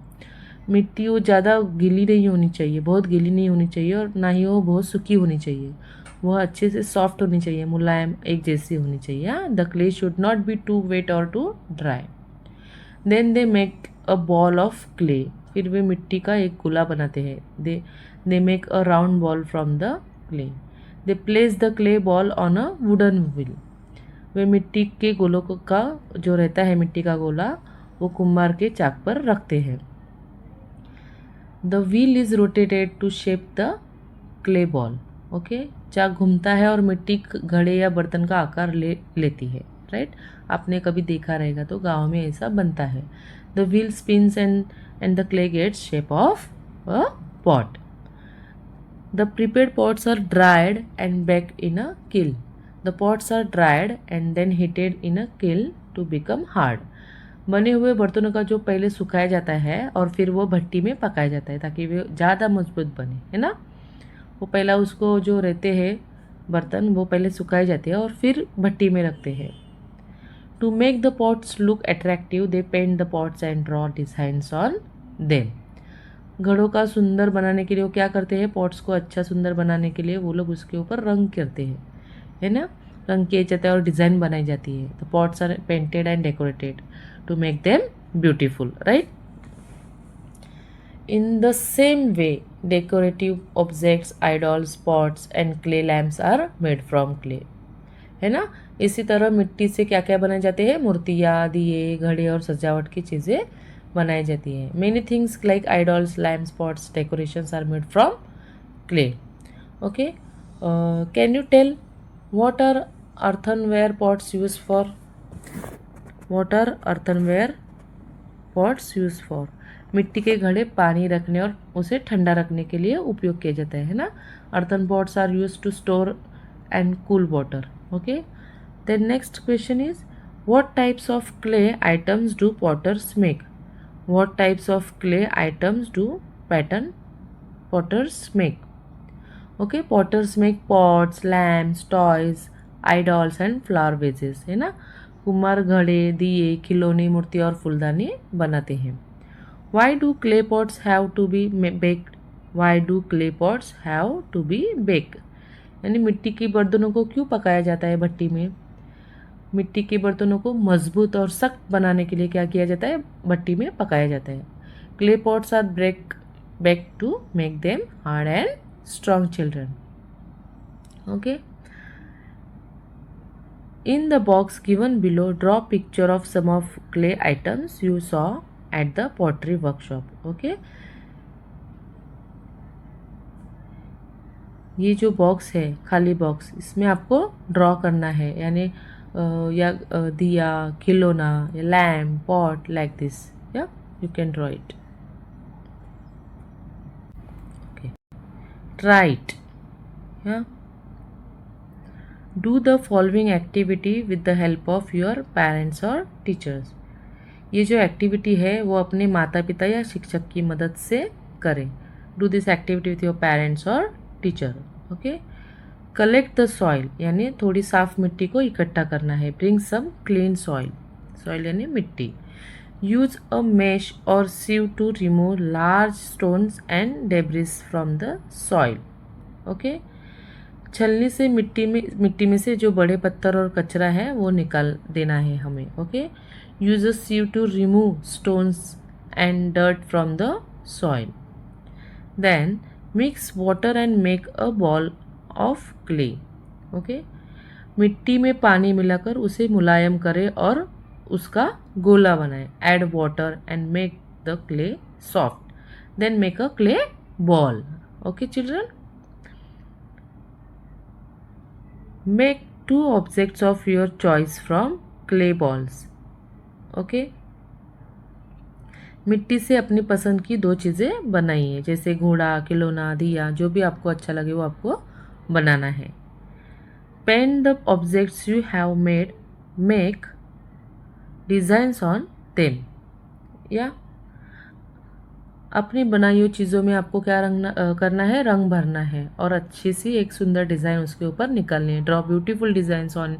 A: मिट्टी वो ज़्यादा गीली नहीं होनी चाहिए, बहुत गीली नहीं होनी चाहिए और ना ही वो बहुत सूखी होनी चाहिए, वह अच्छे से सॉफ्ट होनी चाहिए, मुलायम एक जैसी होनी चाहिए. हाँ, the clay should not be too wet और too dry. Then they make a ball of clay. फिर वे मिट्टी का एक गोला बनाते हैं. They make a round ball from the clay. They place the clay ball on a wooden wheel. वे मिट्टी के गोलों का जो रहता है मिट्टी का गोला वो कुम्हार के चाक पर रखते हैं. The wheel is rotated to shape the clay ball. Okay, चाक घूमता है और मिट्टी घड़े या बर्तन का आकार लेती है. राइट, आपने कभी देखा रहेगा तो गांव में ऐसा बनता है. The wheel spins and the clay gets shape of a pot. The prepared pots are dried and baked in a kiln. The pots are dried and then heated in a kiln to become hard. बने हुए बर्तनों का जो पहले सुखाया जाता है और फिर वो भट्टी में पकाया जाता है ताकि वे ज़्यादा मजबूत बने, है ना. वो पहला उसको जो रहते हैं बर्तन वो पहले सुखाए जाते हैं और फिर भट्टी में रखते हैं. To make the pots look attractive they paint the pots and draw designs on them. घड़ों का सुंदर बनाने के लिए वो क्या करते हैं, पॉट्स को अच्छा सुंदर बनाने के लिए वो लोग उसके ऊपर रंग करते हैं, है ना. रंग किए जाते हैं और डिज़ाइन बनाई जाती है. The pots are painted and decorated to make them beautiful, right? In the same way, decorative objects, idols, pots and clay lamps are made from clay. है ना. इसी तरह मिट्टी से क्या क्या बनाए जाते हैं, मूर्तियाँ, दिए, घड़े और सजावट की चीज़ें बनाई जाती हैं. Many things like idols, lamps, pots, decorations are made from clay. Okay. Can you tell what are earthenware pots used for? What are earthenware pots used for? मिट्टी के घड़े पानी रखने और उसे ठंडा रखने के लिए उपयोग किया जाता है ना. earthen pots are used to store and cool water. Okay. Then next question is, what types of clay items do potters make? What types of clay items do potters make? Okay, potters make pots, lamps, toys, idols and flower vases, है ना. कुम्हार घड़े, दिए, खिलौने, मूर्ति और फूलदानी बनाते हैं. Why do clay pots have to be baked? Why do clay pots have to be baked? यानी मिट्टी के बर्तनों को क्यों पकाया जाता है भट्टी में? मिट्टी के बर्तनों को मजबूत और सख्त बनाने के लिए क्या किया जाता है, भट्टी में पकाया जाता है. Clay pots are baked to make them hard and strong children. Okay. In the box given below, draw picture of some of clay items you saw at the pottery workshop. Okay. ये जो box है, खाली box, इसमें आपको draw करना है, यानी या दिया, खिलौना, या लैम्प, पॉट, लाइक दिस. या you can draw it. Okay. Try it. या Do the following activity with the help of your parents or teachers. ये जो एक्टिविटी है वो अपने माता पिता या शिक्षक की मदद से करें. Do this activity with your parents or teacher. Okay. Collect the soil, यानी थोड़ी साफ मिट्टी को इकट्ठा करना है. Bring some clean soil. Soil यानी मिट्टी. Use a mesh or sieve to remove large stones and debris from the soil. Okay. छलनी से मिट्टी में से जो बड़े पत्थर और कचरा है वो निकाल देना है हमें. Okay. Use a sieve to remove stones and dirt from the soil. Then mix water and make a ball of clay. Okay. मिट्टी में पानी मिलाकर उसे मुलायम करें और उसका गोला बनाएं. Add water and make the clay soft. Then make a clay ball. Okay children. Make 2 objects of your choice from clay balls. Okay. मिट्टी से अपनी पसंद की 2 चीज़ें बनाइए, जैसे घोड़ा, खिलौना, दिया, जो भी आपको अच्छा लगे वो आपको बनाना है. Paint the objects you have made. Make designs on them. या अपनी बनाई हुई चीज़ों में आपको क्या करना है, रंग भरना है और अच्छी सी एक सुंदर डिज़ाइन उसके ऊपर निकालनी है. Draw beautiful designs on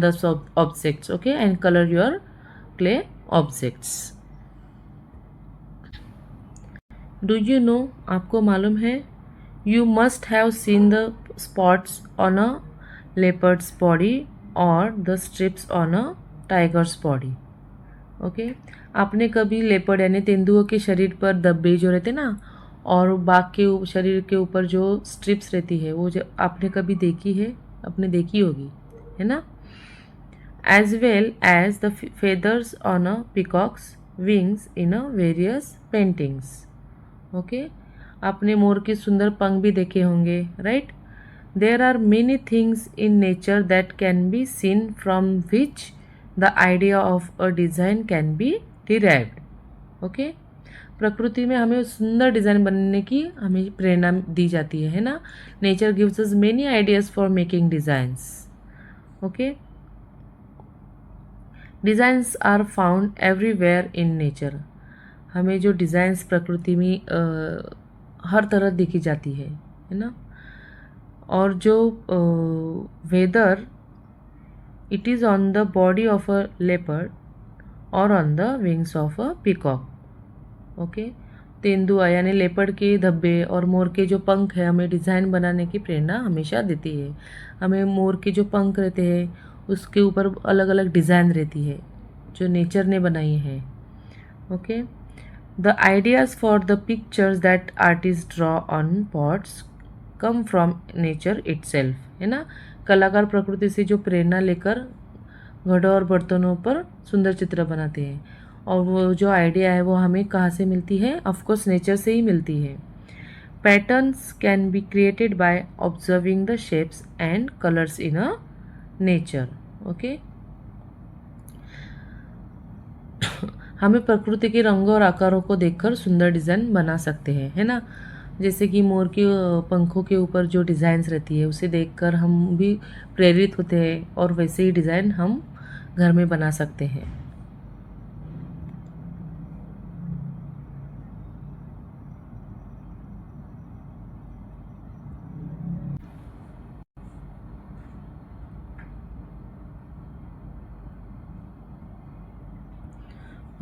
A: the objects. Okay. And colour your clay objects. Do you know, आपको मालूम है, you must have seen the spots on a leopard's body और the stripes on a tiger's body. Okay, आपने कभी leopard यानी तेंदुओं के शरीर पर धब्बे जो रहते ना, और बाघ के शरीर के ऊपर जो स्ट्रिप्स रहती है वो जो आपने कभी देखी है, आपने देखी होगी, है ना। As well as the feathers on a peacock's wings in a various paintings. Okay, आपने मोर के सुंदर पंख भी देखे होंगे, right. There are many things in nature that can be seen from which the idea of a design can be derived. Okay, प्रकृति में हमें सुंदर डिज़ाइन बनने की हमें प्रेरणा दी जाती है ना। Nature gives us many ideas for making designs. Okay, designs are found everywhere in nature. हमें जो डिज़ाइंस प्रकृति में हर तरह दिखी जाती है ना। और जो whether it is on the body of a leopard और on the wings of a peacock. Okay, तेंदुआ यानी लेपर्ड के धब्बे और मोर के जो पंख है हमें डिज़ाइन बनाने की प्रेरणा हमेशा देती है। हमें मोर के जो पंख रहते हैं उसके ऊपर अलग अलग डिज़ाइन रहती है जो नेचर ने बनाई है। Okay, the ideas for the pictures that artist draw on pots come from nature itself, है ना। कलाकार प्रकृति से जो प्रेरणा लेकर घड़ों और बर्तनों पर सुंदर चित्र बनाते हैं, और वो जो आइडिया है वो हमें कहाँ से मिलती है, ऑफकोर्स नेचर से ही मिलती है। Patterns can be created by observing the shapes and colours in a nature. Okay, हमें प्रकृति के रंगों और आकारों को देखकर सुंदर डिज़ाइन बना सकते हैं, है ना। जैसे कि मोर के पंखों के ऊपर जो डिज़ाइंस रहती है उसे देखकर हम भी प्रेरित होते हैं और वैसे ही डिज़ाइन हम घर में बना सकते हैं।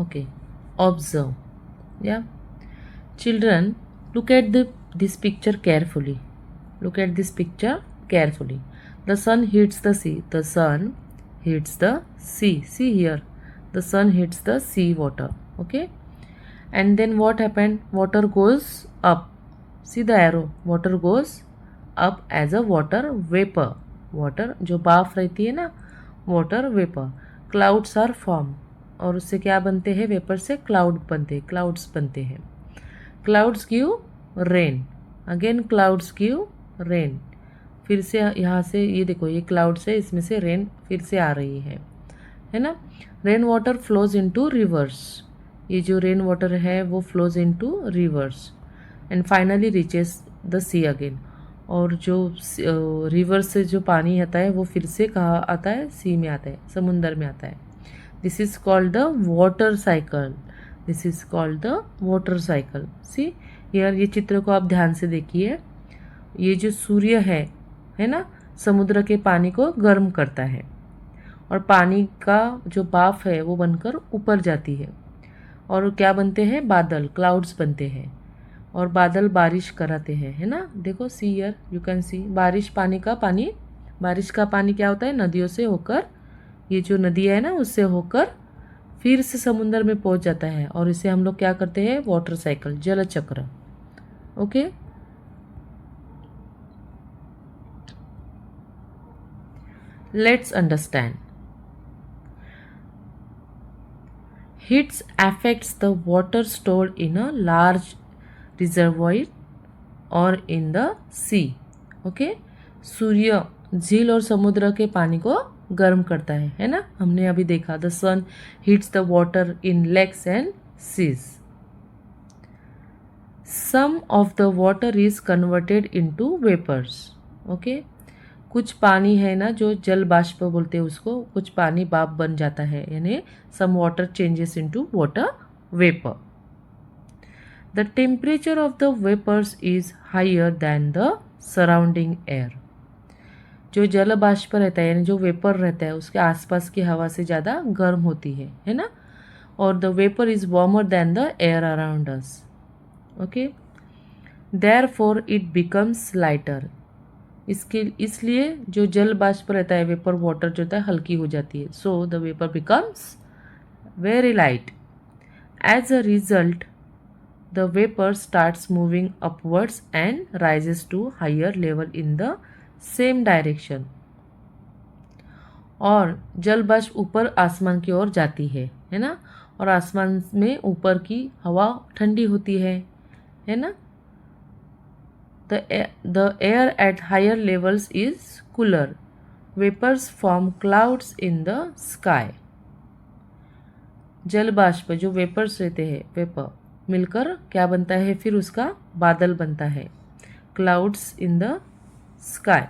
A: Okay, observe. Yeah, children, look at this picture carefully. Look at this picture carefully. The sun hits the sea. The sun hits the sea. See here, the sun hits the sea water. Okay, and then what happened? Water goes up. See the arrow. Water goes up as a water vapor. Water जो भाप रहती है ना, water vapor. Clouds are formed. और उससे क्या बनते हैं, वेपर से क्लाउड बनते हैं, क्लाउड्स बनते हैं। Clouds give rain, again clouds give rain. फिर से यहाँ से ये देखो, ये क्लाउड्स है, इसमें से रेन फिर से आ रही है ना। Rain water flows into rivers, ये जो रेन वाटर है वो flows into rivers and finally reaches the sea again. और जो रिवर से जो पानी आता है वो फिर से कहाँ आता है, सी में आता है, समुंदर में आता है। This is called the water cycle. This is called the water cycle. See यार, ये चित्र को आप ध्यान से देखिए। ये जो सूर्य है ना, समुद्र के पानी को गर्म करता है और पानी का जो भाप है वो बनकर ऊपर जाती है और क्या बनते हैं, बादल, क्लाउड्स बनते हैं और बादल बारिश कराते हैं, है ना। देखो, सी हियर यू कैन सी बारिश, बारिश का पानी क्या होता है, नदियों से होकर, ये जो नदी है ना उससे होकर फिर से समुद्र में पहुंच जाता है और इसे हम लोग क्या करते हैं, वाटर साइकिल, जल चक्र। Okay, let's understand. Heats affects the water stored in a large reservoir और इन द सी। ओके, सूर्य झील और समुद्र के पानी को गर्म करता है ना। हमने अभी देखा, the sun heats the water in lakes and seas. Some of the water is converted into vapours. Okay, कुछ पानी है ना जो जल बाष्प बोलते हैं उसको, कुछ पानी भाप बन जाता है, यानी some water changes into water vapour. The temperature of the vapours is higher than the surrounding air. जो जल बाष्प रहता है यानी जो वेपर रहता है उसके आसपास की हवा से ज़्यादा गर्म होती है ना। और the vapour is warmer than the air around us. Okay, therefore it becomes lighter. इसलिए जो जल बाष्प रहता है, वेपर वाटर जो होता है, हल्की हो जाती है. So the vapour becomes very light. As a result the vapor starts moving upwards and rises to higher level in the same direction. और जल बाष्प ऊपर आसमान की ओर जाती है ना. और आसमान में ऊपर की हवा ठंडी होती है ना. The air at higher levels is cooler. Vapors form clouds in the sky. जल बाष्प जो वेपर्स रहते हैं, वेपर मिलकर क्या बनता है, फिर उसका बादल बनता है, clouds in the sky.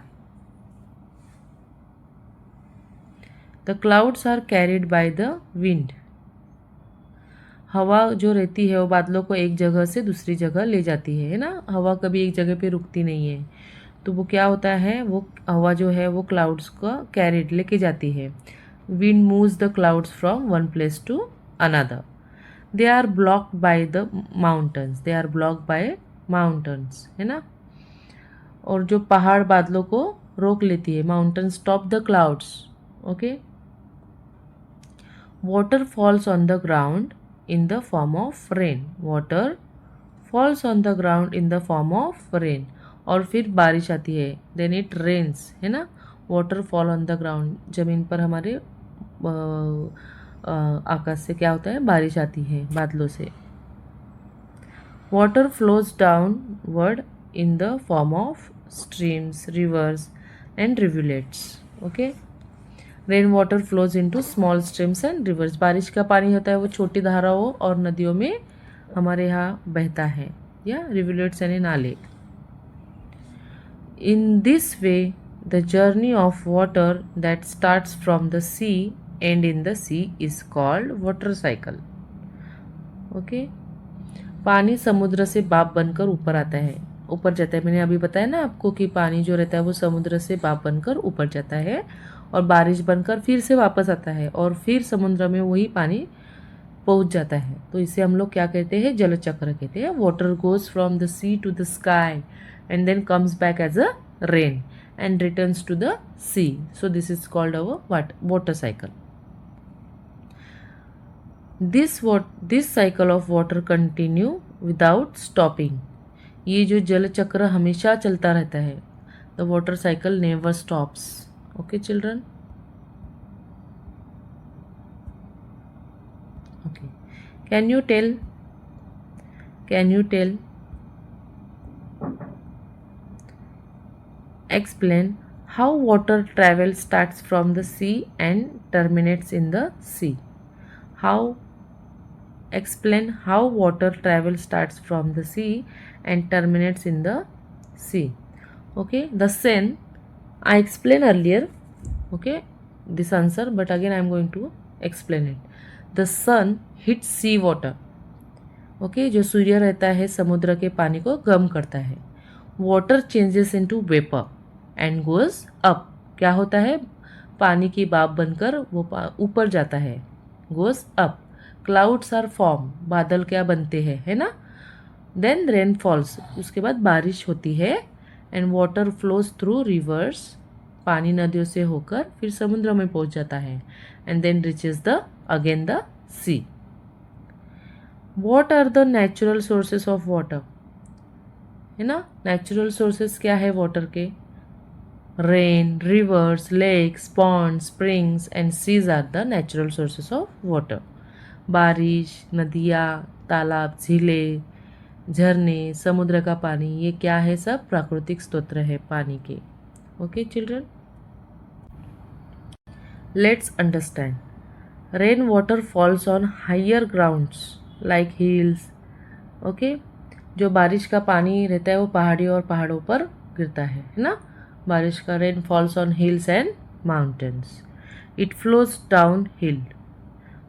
A: The clouds are carried by the wind. हवा जो रहती है वो बादलों को एक जगह से दूसरी जगह ले जाती है ना. हवा कभी एक जगह पे रुकती नहीं है, तो वो क्या होता है, वो हवा जो है वो क्लाउड्स का कैरिड लेके जाती है. Wind moves the clouds from one place to another. They are blocked by the mountains. They are blocked by mountains, है ना. और जो पहाड़ बादलों को रोक लेती है, mountains stop the clouds. Okay. Water falls on the ground in the form of rain. Water falls on the ground in the form of rain. और फिर बारिश आती है, then it rains, है ना. Water fall on the ground. जमीन पर हमारे आकाश से क्या होता है, बारिश आती है बादलों से. Water flows downward in the form of streams, rivers and rivulets. Okay, rain water flows into small streams and rivers. बारिश का पानी होता है वो छोटी धाराओं और नदियों में हमारे यहाँ बहता है, या रिवुलेट्स यानी नाले. In this way the journey of water that starts from the sea and in the sea is called water cycle. Okay, पानी समुद्र से बाप बनकर ऊपर आता है, ऊपर जाता है. मैंने अभी बताया ना आपको कि पानी जो रहता है वो समुद्र से बाप बनकर ऊपर जाता है और बारिश बनकर फिर से वापस आता है और फिर समुद्र में वही पानी पहुंच जाता है. तो इसे हम लोग क्या कहते हैं, जल चक्र कहते हैं. Water goes from the sea to the sky and then comes back as a rain and returns to the sea. So this is called our water cycle. This cycle of water continue without stopping. ये जो जल चक्र हमेशा चलता रहता है. The water cycle never stops. Okay children? Okay. Can you tell explain how water travel starts from the sea and terminates in the sea. Explain how water travel starts from the sea and terminates in the sea. Okay, the sun, I explained earlier, okay, this answer, but again I am going to explain it. The sun hits sea water. Okay, जो सूर्य रहता है समुद्र के पानी को गर्म करता है. Water changes into vapor and goes up. क्या होता है, पानी की भाप बनकर वो ऊपर जाता है, goes up. Clouds are formed. बादल क्या बनते हैं, है ना. Then rain falls. उसके बाद बारिश होती है. And water flows through rivers. पानी नदियों से होकर फिर समुद्र में पहुंच जाता है. And then reaches again the sea. What are the natural sources of water? है ना. Natural sources क्या है वाटर के, rain, rivers, lakes, ponds, springs and seas are the natural sources of water. बारिश, नदियाँ, तालाब, झीलें, झरने, समुद्र का पानी, ये क्या है, सब प्राकृतिक स्रोत है पानी के. Okay children, let's understand. Rain water falls on higher grounds like hills. Okay, जो बारिश का पानी रहता है वो पहाड़ियों और पहाड़ों पर गिरता है ना. बारिश का rain falls on hills and mountains. It flows down hill.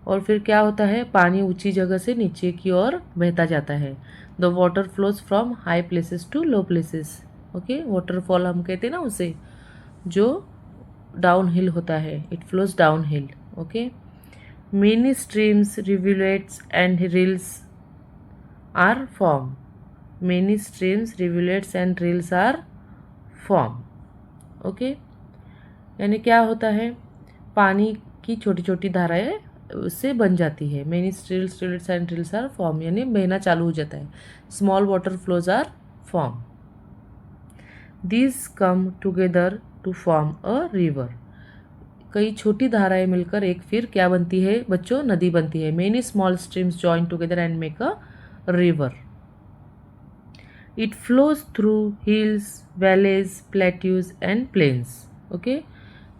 A: और फिर क्या होता है, पानी ऊंची जगह से नीचे की ओर बहता जाता है. The water flows from high places to low places. Okay, waterfall हम कहते हैं ना उसे, जो डाउन हिल होता है. It flows down hill. Okay, Many streams, rivulets and rills are formed. Many streams, rivulets and rills are formed. Okay, यानी क्या होता है, पानी की छोटी छोटी धाराएं उससे बन जाती है. Many streams, rivulets and rills are form, यानी बहना चालू हो जाता है. Small water flows are form. These come together to form a river. कई छोटी धाराएं मिलकर एक फिर क्या बनती है बच्चों, नदी बनती है. Many small streams join together and make a river. It flows through hills, valleys, plateaus and plains. Okay,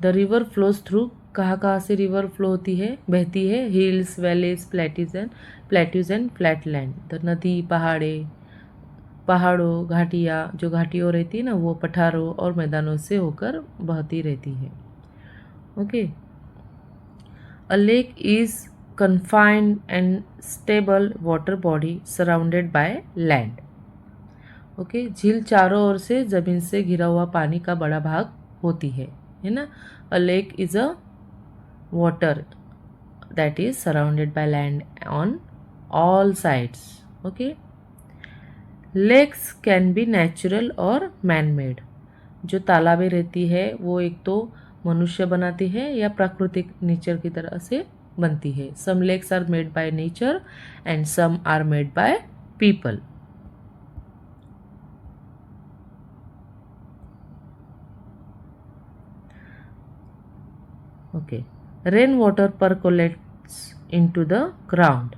A: the river flows through, कहाँ से रिवर फ्लो होती है, बहती है, hills, valleys, plateaus and flatland. The नदी पहाड़ों, घाटियाँ, जो घाटियों रहती है ना, वो पठारों और मैदानों से होकर बहती रहती है. Okay, a lake is confined and stable water body surrounded by land. Okay, झील चारों ओर से जमीन से घिरा हुआ पानी का बड़ा भाग होती है ना. A lake is a water that is surrounded by land on all sides. Okay, lakes can be natural or man made. जो तालाबें रहती है वो एक तो मनुष्य बनाती है या प्राकृतिक नेचर की तरह से बनती है. Some lakes are made by nature and some are made by people. Okay, rain water percolates into the ground.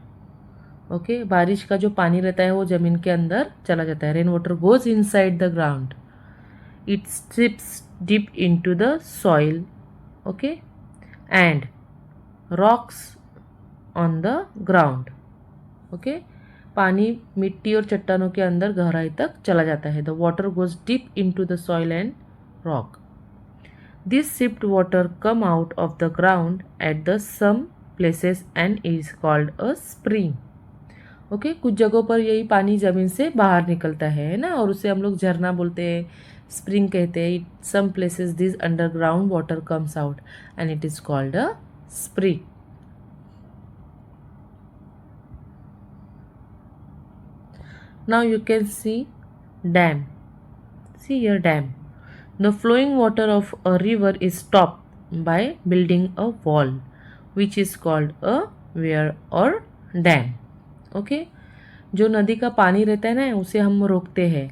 A: Okay, बारिश का जो पानी रहता है वो जमीन के अंदर चला जाता है. Rain water goes inside the ground. It strips deep into the soil. Okay, and rocks on the ground. Okay, पानी मिट्टी और चट्टानों के अंदर गहराई तक चला जाता है. The water goes deep into the soil and rock. This seeped water come out of the ground at the some places and is called a spring. Okay, कुछ जगहों पर यही पानी जमीन से बाहर निकलता है ना, और उसे हम लोग झरना बोलते हैं, स्प्रिंग कहते हैं. Some places this underground water comes out and it is called a spring. Now you can see dam. See here dam. The flowing water of a river is stopped by building a wall which is called a weir or dam. Okay, जो नदी का पानी रहता है ना उसे हम रोकते हैं,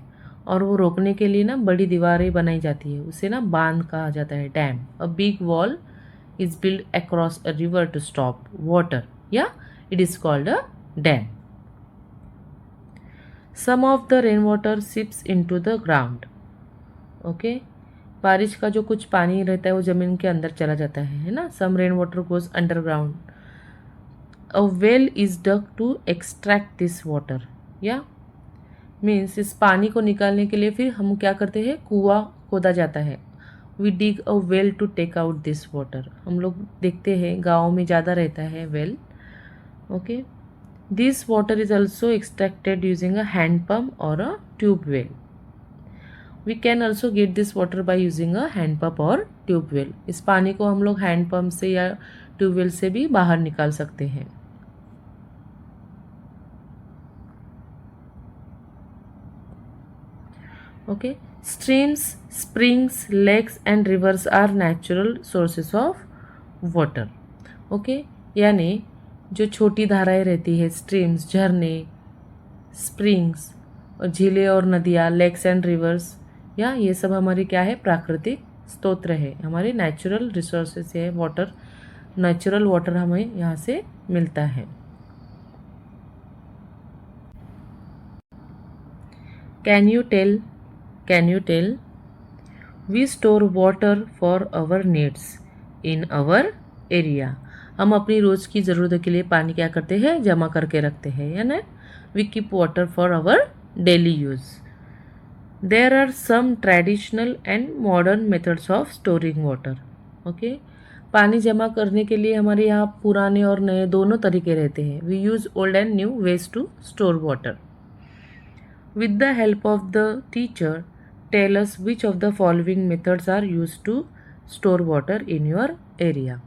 A: और वो रोकने के लिए ना बड़ी दीवारें बनाई जाती है, उसे ना बांध कहा जाता है, dam. A big wall is built across a river to stop water. Yeah, it is called a dam. Some of the rainwater seeps into the ground. Okay, बारिश का जो कुछ पानी रहता है वो जमीन के अंदर चला जाता है ना. Some rainwater goes underground. A well is dug to extract this water. Yeah, means इस पानी को निकालने के लिए फिर हम क्या करते हैं, कुआं खोदा जाता है. We dig a well to take out this water. हम लोग देखते हैं गाँव में ज़्यादा रहता है well. Okay, this water is also extracted using a hand pump or a tube well. We can also get this water by using a hand pump or tube well. इस पानी को हम लोग हैंड पंप से या tubewell से भी बाहर निकाल सकते हैं. Okay, streams, springs, lakes and rivers are natural sources of water. Okay, यानी जो छोटी धाराएं रहती है, स्ट्रीम्स, झरने, स्प्रिंग्स और झीलें और नदियाँ, लेक्स एंड रिवर्स, या ये सब हमारी क्या है, प्राकृतिक स्तोत्र है, हमारे नेचुरल रिसोर्सेज है. वाटर, नेचुरल वाटर हमें यहाँ से मिलता है. Can you tell? We store water for our needs in our area. हम अपनी रोज़ की ज़रूरतों के लिए पानी क्या करते हैं, जमा करके रखते हैं, है ना. We keep water for our daily use. There are some traditional and modern methods of storing water. Okay, पानी जमा करने के लिए हमारे यहाँ पुराने और नए दोनों तरीके रहते हैं. We use old and new ways to store water. With the help of the teacher, tell us which of the following methods are used to store water in your area.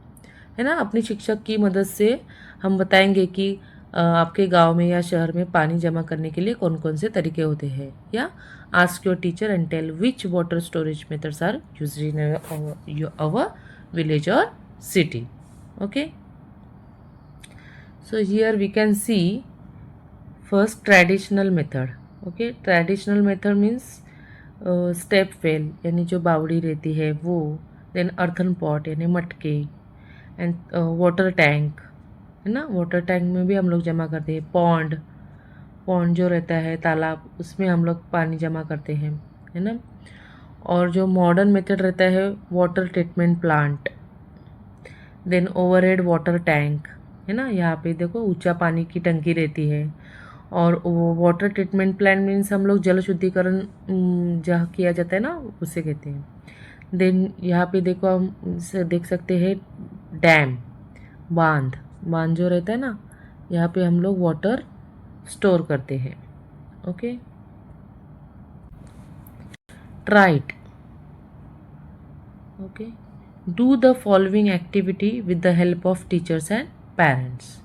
A: है ना। अपनी शिक्षक की मदद से हम बताएंगे कि आपके गांव में या शहर में पानी जमा करने के लिए कौन कौन से तरीके होते हैं। या ask your teacher and tell which water storage methods are used in our village or city. Okay, so here we can see first traditional method. Okay, traditional method means step well यानी जो बावड़ी रहती है वो, then earthen pot यानी मटके, and water tank, है ना। वाटर टैंक में भी हम लोग जमा करते हैं। पॉन्ड, पॉन्ड जो रहता है तालाब, उसमें हम लोग पानी जमा करते हैं, है ना। और जो मॉडर्न मेथड रहता है water treatment plant, then overhead water tank, है ना। यहाँ पे देखो ऊंचा पानी की टंकी रहती है। और वो वाटर ट्रीटमेंट प्लांट मीन्स हम लोग जल शुद्धिकरण जहाँ किया जाता है ना, उसे कहते हैं। देन यहाँ पे देखो हम देख सकते हैं डैम, बांध, बांध जो रहता है ना, यहाँ पे हम लोग वाटर स्टोर करते हैं। Okay, tried. Okay, do the following activity with the help of teachers and parents.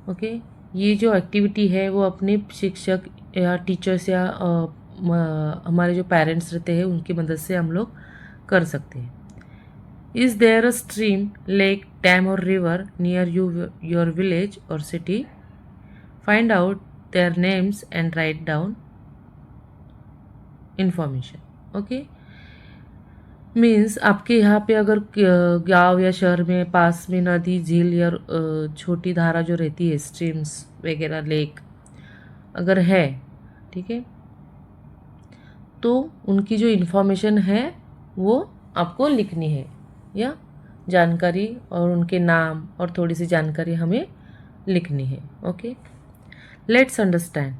A: Okay, ये जो एक्टिविटी है वो अपने शिक्षक या टीचर्स या हमारे जो पेरेंट्स रहते हैं उनकी मदद से हम लोग कर सकते हैं। Is there a stream, lake, dam or river near your village or city? Find out their names and write down information. Okay, means आपके यहाँ पे अगर गांव या शहर में पास में नदी, झील या छोटी धारा जो रहती है, स्ट्रीम्स वगैरह, लेक अगर है, ठीक है, तो उनकी जो इन्फॉर्मेशन है वो आपको लिखनी है, या जानकारी और उनके नाम और थोड़ी सी जानकारी हमें लिखनी है। Okay, let's understand.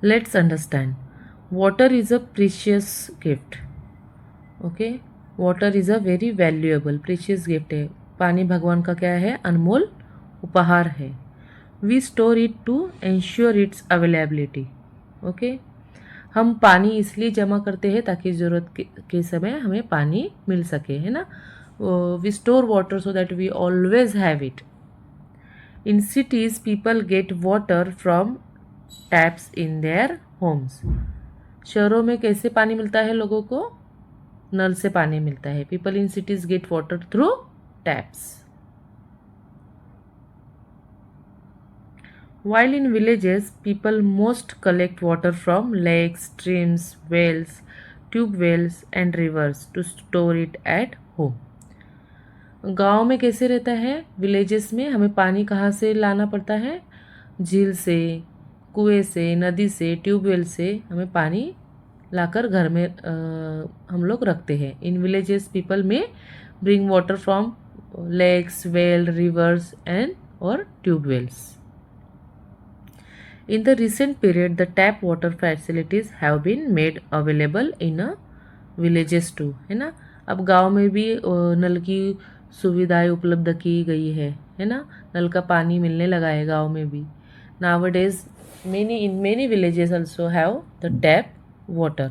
A: Let's understand. Water is a precious gift. Okay, water is a very valuable, precious gift है। पानी भगवान का क्या है? अनमोल उपहार है। We store it to ensure its availability. Okay, हम पानी इसलिए जमा करते हैं ताकि ज़रूरत के समय हमें पानी मिल सके, है ना। We store water so that we always have it. In cities, people get water from taps in their homes. शहरों में कैसे पानी मिलता है लोगों को? नल से पानी मिलता है। People in cities get water through taps. While in villages people most collect water from lakes, streams, wells, tube wells and rivers to store it at home. गांव में कैसे रहता है? विलेजेस में हमें पानी कहाँ से लाना पड़ता है? झील से, कुएं से, नदी से, ट्यूबवेल से हमें पानी लाकर घर में हम लोग रखते हैं। इन विलेजेस पीपल में bring water from lakes, well, rivers and और tubewells. In the recent period the tap water facilities have been made available in a villages too, है ना। अब गांव में भी नल की सुविधाएं उपलब्ध की गई है ना। नल का पानी मिलने लगा है गांव में भी। Nowadays, many villages also have the tap water.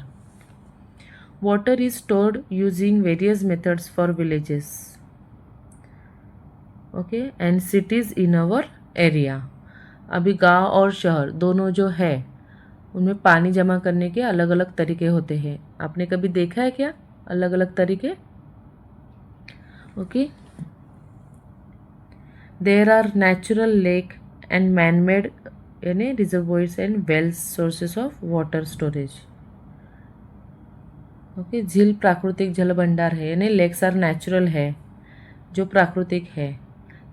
A: Water is stored using various methods for villages, okay, and cities in our area. अभी गांव और शहर दोनों जो है उनमें पानी जमा करने के अलग अलग तरीके होते हैं। आपने कभी देखा है क्या अलग अलग तरीके? Okay, there are natural lake and man made यानी reservoirs and wells sources of water storage. Okay, झील प्राकृतिक जल भंडार है, यानी लेक्स आर नेचुरल है जो प्राकृतिक है,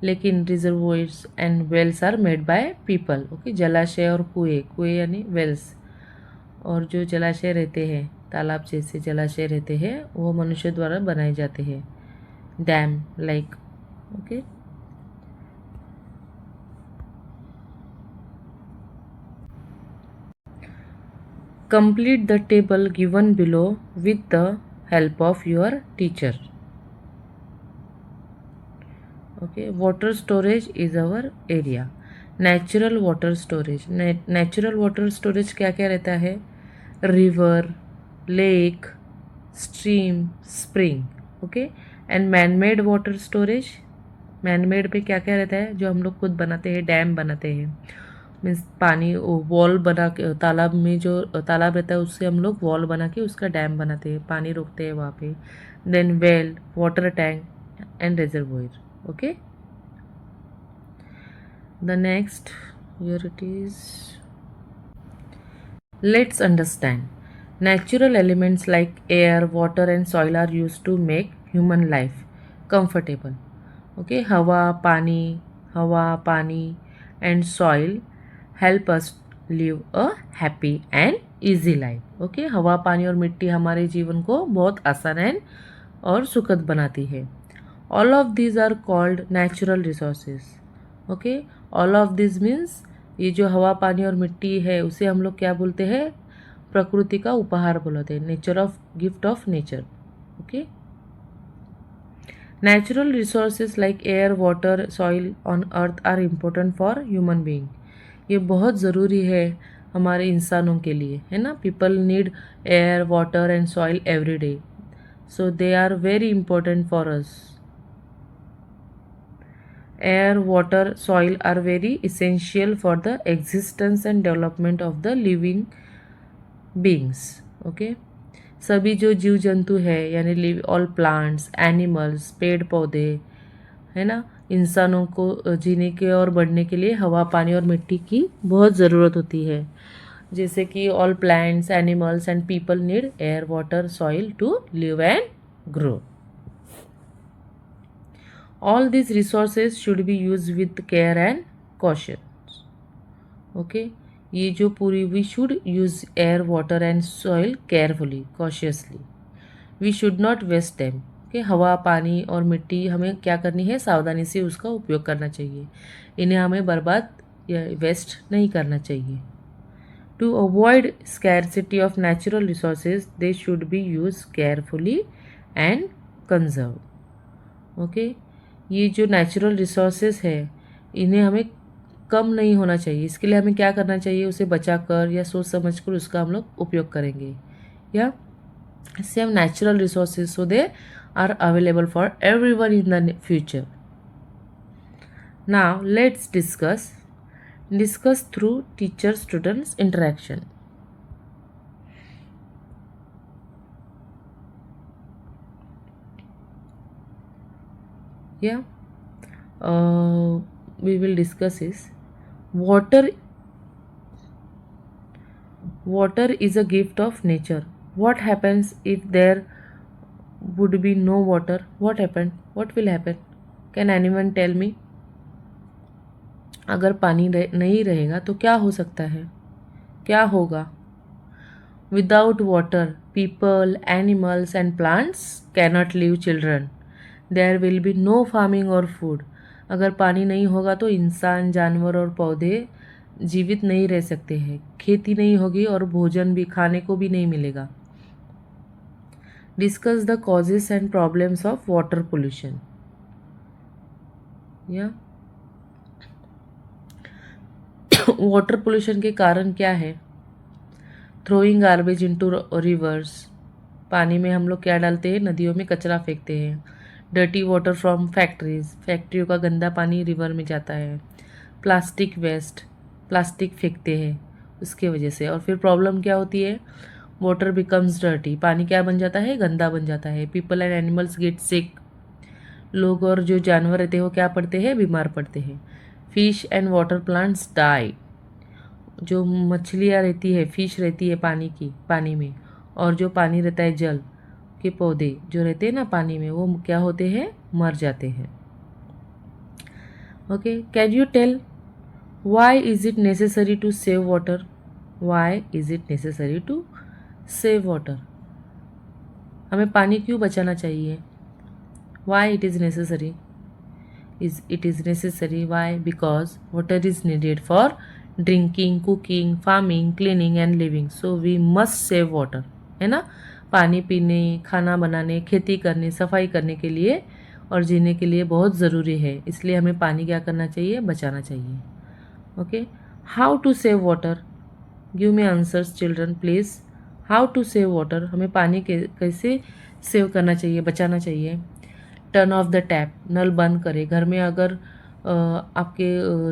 A: लेकिन reservoirs and wells are made by people. Okay, जलाशय और कुएं, कुएं यानी वेल्स, और जो जलाशय रहते हैं, तालाब जैसे जलाशय रहते हैं, वो मनुष्य द्वारा बनाए जाते हैं। Dam like, okay. Complete the table given below with the help of your teacher. Okay, water storage is our area. Natural water storage, natural water storage क्या क्या रहता है? River, lake, stream, spring, okay. And manmade water storage, manmade पे क्या क्या रहता है? जो हम लोग खुद बनाते हैं, डैम बनाते हैं, मीन्स पानी वॉल बना के, तालाब में जो तालाब रहता है उससे हम लोग वॉल बना के उसका डैम बनाते हैं, पानी रोकते हैं वहाँ पे। Then well, water tank and reservoir, okay. The next, here it is. Let's understand. Natural elements like air, water, and soil are used to make human life comfortable. Okay, हवा, पानी, and soil help us live a happy and easy life. Okay, हवा, पानी और मिट्टी हमारे जीवन को बहुत आसान है और सुखद बनाती है. All of these are called natural resources. Okay, all of these means ये जो हवा, पानी और मिट्टी है उसे हम लोग क्या बोलते हैं? प्रकृति का उपहार बोलते हैं, nature of, gift of nature, okay. Natural resources like air, water, soil on earth are important for human being. ये बहुत ज़रूरी है हमारे इंसानों के लिए, है ना। People need air, water and soil every day, so they are very important for us. Air, water, soil are very essential for the existence and development of the living beings. Okay, सभी जो जीव जंतु है यानी live, all plants, animals, पेड़ पौधे, है ना, इंसानों को जीने के और बढ़ने के लिए हवा, पानी और मिट्टी की बहुत ज़रूरत होती है. जैसे कि all plants, animals and people need air, water, soil to live and grow. All these resources should be used with care and caution. Okay, ये जो पूरी, we should use air, water and soil carefully, cautiously. We should not waste them. Okay, हवा, पानी और मिट्टी हमें क्या करनी है? सावधानी से उसका उपयोग करना चाहिए. इन्हें हमें बर्बाद या वेस्ट नहीं करना चाहिए. To avoid scarcity of natural resources, they should be used carefully and conserved. Okay, ये जो नेचुरल रिसोर्सेज है इन्हें हमें कम नहीं होना चाहिए. इसके लिए हमें क्या करना चाहिए? उसे बचा कर या सोच समझ कर उसका हम लोग उपयोग करेंगे. या इससे हम natural resources, so they are available for everyone in the future. Now let's discuss through teacher students interaction. Yeah, we will discuss is water is a gift of nature. What happens if there would be no water? What will happen? Can anyone tell me? अगर पानी नहीं रहेगा तो क्या हो सकता है? क्या होगा? Without water, people, animals and plants cannot live. Children, there will be no farming or food. अगर पानी नहीं होगा तो इंसान, जानवर और पौधे जीवित नहीं रह सकते हैं. खेती नहीं होगी और भोजन भी, खाने को भी नहीं मिलेगा. Discuss the causes and problems of water pollution. या वाटर पोल्यूशन के कारण क्या है? Throwing garbage into reverse. पानी में हम लोग क्या डालते हैं? नदियों में कचरा फेंकते हैं. Dirty water from factories. फैक्ट्रियों का गंदा पानी रिवर में जाता है. प्लास्टिक वेस्ट, प्लास्टिक फेंकते हैं उसके वजह से. और फिर प्रॉब्लम क्या होती है? Water becomes dirty. पानी क्या बन जाता है? गंदा बन जाता है. People and animals get sick. लोग और जो जानवर रहते हैं वो क्या पड़ते हैं? बीमार पड़ते हैं. Fish and water plants die. जो मछलियाँ रहती है, फिश रहती है पानी में, और जो पानी रहता है, जल के पौधे जो रहते हैं ना पानी में, वो क्या होते हैं? मर जाते हैं. Okay, can you tell why is it necessary to save water? Why is it necessary to save water? हमें पानी क्यों बचाना चाहिए? Why it is necessary? It is necessary why? Because water is needed for drinking, cooking, farming, cleaning and living. So we must save water, है ना. पानी पीने, खाना बनाने, खेती करने, सफाई करने के लिए और जीने के लिए बहुत ज़रूरी है. इसलिए हमें पानी क्या करना चाहिए? बचाना चाहिए. Okay, how to save water, give me answers children please. How to save water, हमें पानी कैसे सेव करना चाहिए, बचाना चाहिए। टर्न ऑफ द टैप, नल बंद करें। घर में अगर आपके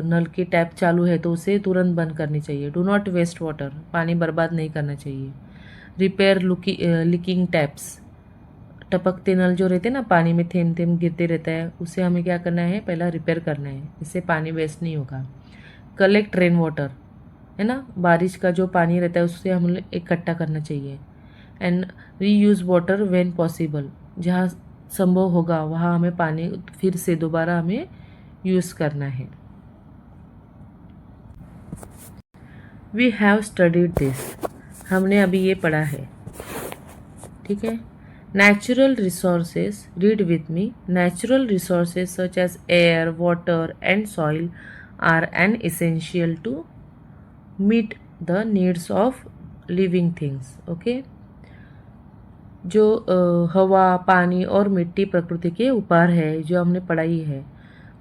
A: नल की टैप चालू है तो उसे तुरंत बंद करनी चाहिए। डू नॉट वेस्ट वाटर, पानी बर्बाद नहीं करना चाहिए। रिपेयर लीकिंग टैप्स, टपकते नल जो रहते हैं ना, पानी में थेम थेम गिरते रहता है, उसे हमें क्या करना है, पहला रिपेयर करना है, इससे पानी वेस्ट नहीं होगा। कलेक्ट रेन वाटर, है ना, बारिश का जो पानी रहता है उससे हम इकट्ठा करना चाहिए। And reuse water when possible, जहाँ संभव होगा वहाँ हमें पानी फिर से दोबारा हमें यूज़ करना है। वी हैव स्टडीड दिस, हमने अभी ये पढ़ा है, ठीक है। Natural resources, read with me. Natural resources such as air, water and soil are an essential to meet the needs of living things. Okay, जो हवा, पानी और मिट्टी प्रकृति के उपहार है जो हमने पढ़ाई है,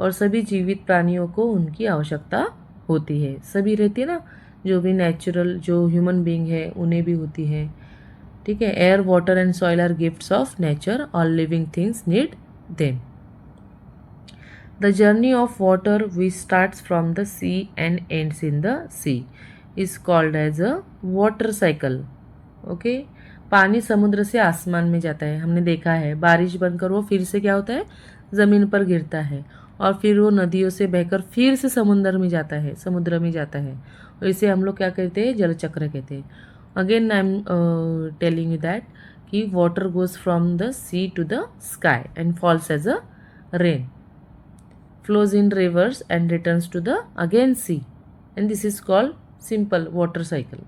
A: और सभी जीवित प्राणियों को उनकी आवश्यकता होती है। सभी रहती है ना, जो भी नेचुरल जो ह्यूमन बीइंग है उन्हें भी होती है, ठीक है। Air, water and soil are gifts of nature, all living things need them. The journey of water which starts from the sea and ends in the sea is called as a water cycle. Okay? पानी समुद्र से आसमान में जाता है, हमने देखा है, बारिश बनकर वो फिर से क्या होता है, ज़मीन पर गिरता है, और फिर वो नदियों से बहकर फिर से समुद्र में जाता है, और इसे हम लोग क्या कहते हैं, जल चक्र कहते हैं। Again I am telling you that कि water goes from the sea to the sky and falls as a rain, flows in rivers and returns to the again sea, and this is called simple water cycle.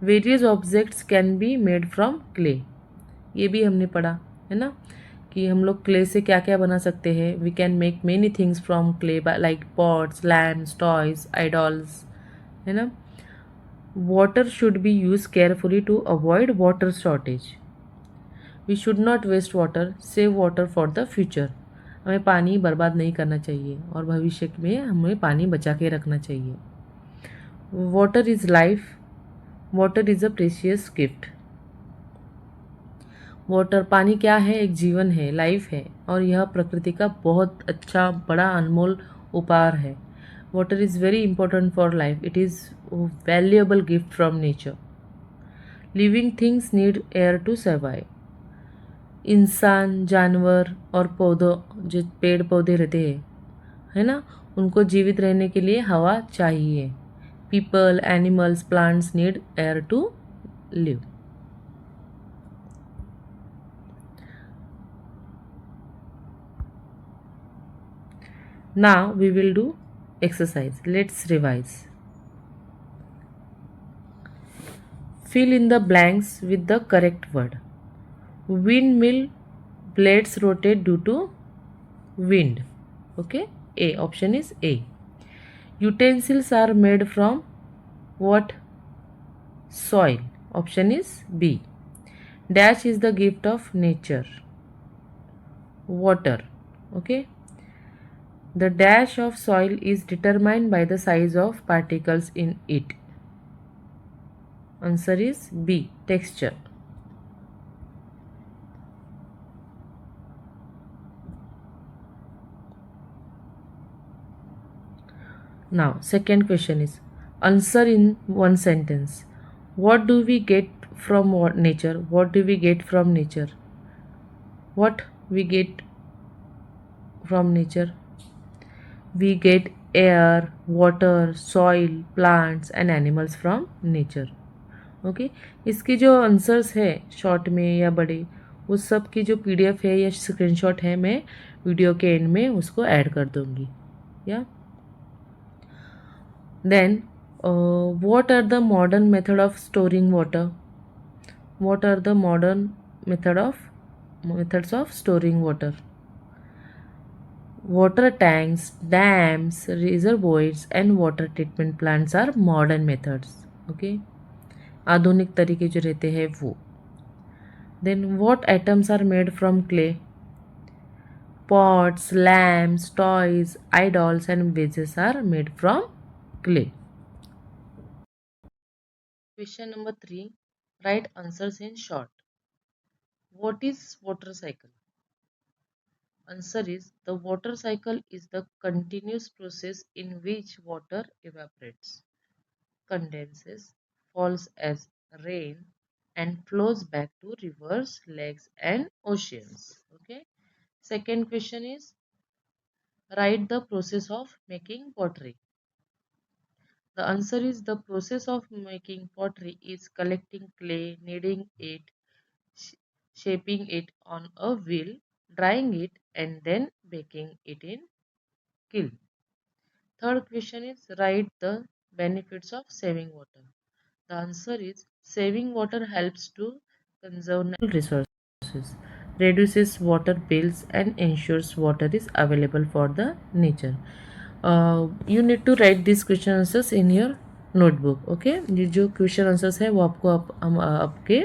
A: Various objects can be made from clay, ये भी हमने पढ़ा है ना, कि हम लोग clay से क्या क्या बना सकते हैं। We can make many things from clay, like pots, lamps, toys, idols, है ना। Water should be use carefully to avoid water shortage. We should not waste water, save water for the future, हमें पानी बर्बाद नहीं करना चाहिए और भविष्य में हमें पानी बचा के रखना चाहिए। Water is life, water is a precious gift. Water, पानी क्या है, एक जीवन है, लाइफ है, और यह प्रकृति का बहुत अच्छा बड़ा अनमोल उपहार है। Water is very important for life, it is valuable gift from nature. Living things need air to survive, इंसान, जानवर और पौधों, जो पेड़ पौधे रहते हैं, है ना, उनको जीवित रहने के लिए हवा चाहिए। People, animals, plants need air to live. Now we will do exercise, let's revise. Fill in the blanks with the correct word. Windmill blades rotate due to wind. Okay, A, option is A. Utensils are made from what? Soil, option is B. Dash is the gift of nature, water. Okay, the dash of soil is determined by the size of particles in it. Answer is B, texture. Now, second question is, answer in one sentence. What do we get from nature? What do we get from nature? What we get from nature? We get air, water, soil, plants and animals from nature. Okay? इसके जो answers है short में या बड़े, उस सब की जो PDF है या स्क्रीनशॉट है, मैं वीडियो के एंड में उसको ऐड कर दूँगी। या Then, what are the modern method of storing water? What are the modern methods of storing water? Water tanks, dams, reservoirs and water treatment plants are modern methods. Okay, आधुनिक तरीके जो रहते हैं वो। Then, what atoms are made from clay? Pots, lamps, toys, idols, and vases are made from clay. Question number 3. Write answers in short. What is water cycle? Answer is the water cycle is the continuous process in which water evaporates, condenses, falls as rain, and flows back to rivers, lakes, and oceans. Okay. Second question is write the process of making pottery. The answer is the process of making pottery is collecting clay, kneading it, sh- shaping it on a wheel, drying it, and then baking it in kiln. Third question is write the benefits of saving water. The answer is saving water helps to conserve natural resources, reduces water bills, and ensures water is available for the nature. You need to write these question answers in your notebook. Okay, ये जो question answers है वो आपको आपके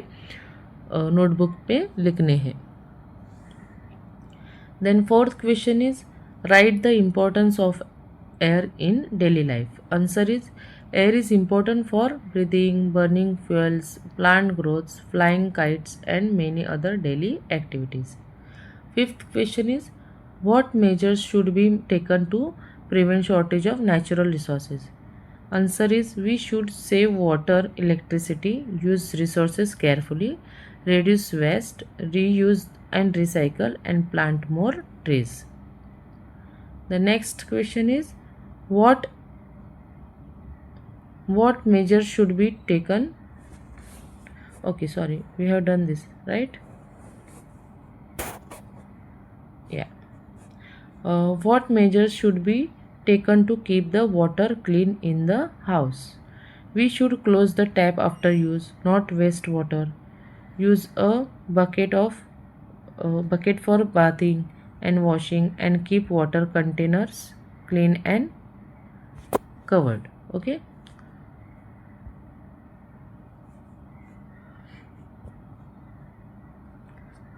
A: notebook पे लिखने हैं. Then fourth question is write the importance of air in daily life. Answer is air is important for breathing, burning fuels, plant growth, flying kites, and many other daily activities. Fifth question is what measures should be taken to prevent shortage of natural resources? Answer is we should save water, electricity, use resources carefully, reduce waste, reuse and recycle, and plant more trees. The next question is what measures should be taken? Okay, sorry, we have done this, right? Yeah. What measures should be taken to keep the water clean in the house? We should close the tap after use, not waste water. Use a bucket for bathing and washing, and keep water containers clean and covered. Okay.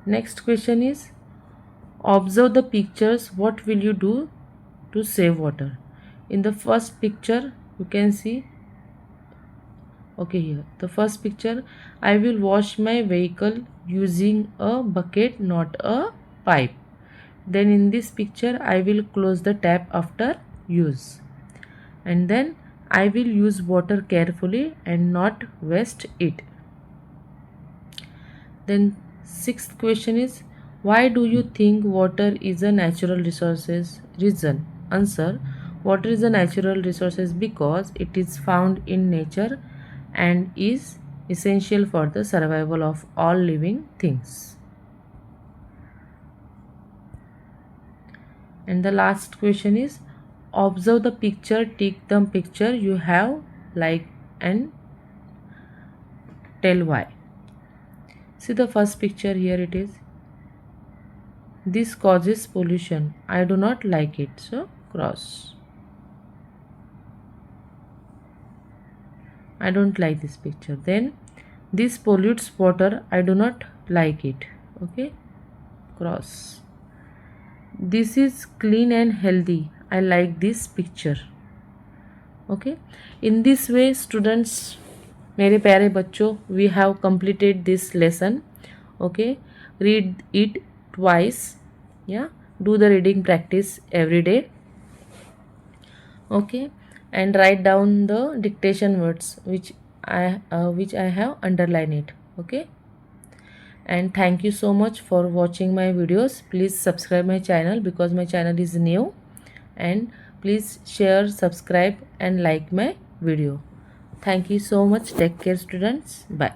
A: Next question is observe the pictures. What will you do to save water? In the first picture you can see, okay, here the first picture, I will wash my vehicle using a bucket, not a pipe. Then in this picture I will close the tap after use, and then I will use water carefully and not waste it. Then sixth question is why do you think water is a natural resources? Reason. Answer, water is a natural resources because it is found in nature and is essential for the survival of all living things. And the last question is observe the picture, take the picture you have liked and tell why. See the first picture, here it is. This causes pollution. I do not like it, so cross. I don't like this picture. Then this pollutes water. I do not like it. Okay, cross. This is clean and healthy. I like this picture. Okay, in this way students, मेरे प्यारे बच्चों, we have completed this lesson. Okay, read it twice. Yeah, do the reading practice every day. Okay, and write down the dictation words which I have underlined it. Okay, and thank you so much for watching my videos. Please subscribe my channel because my channel is new, and please share, subscribe, and like my video. Thank you so much. Take care students. Bye.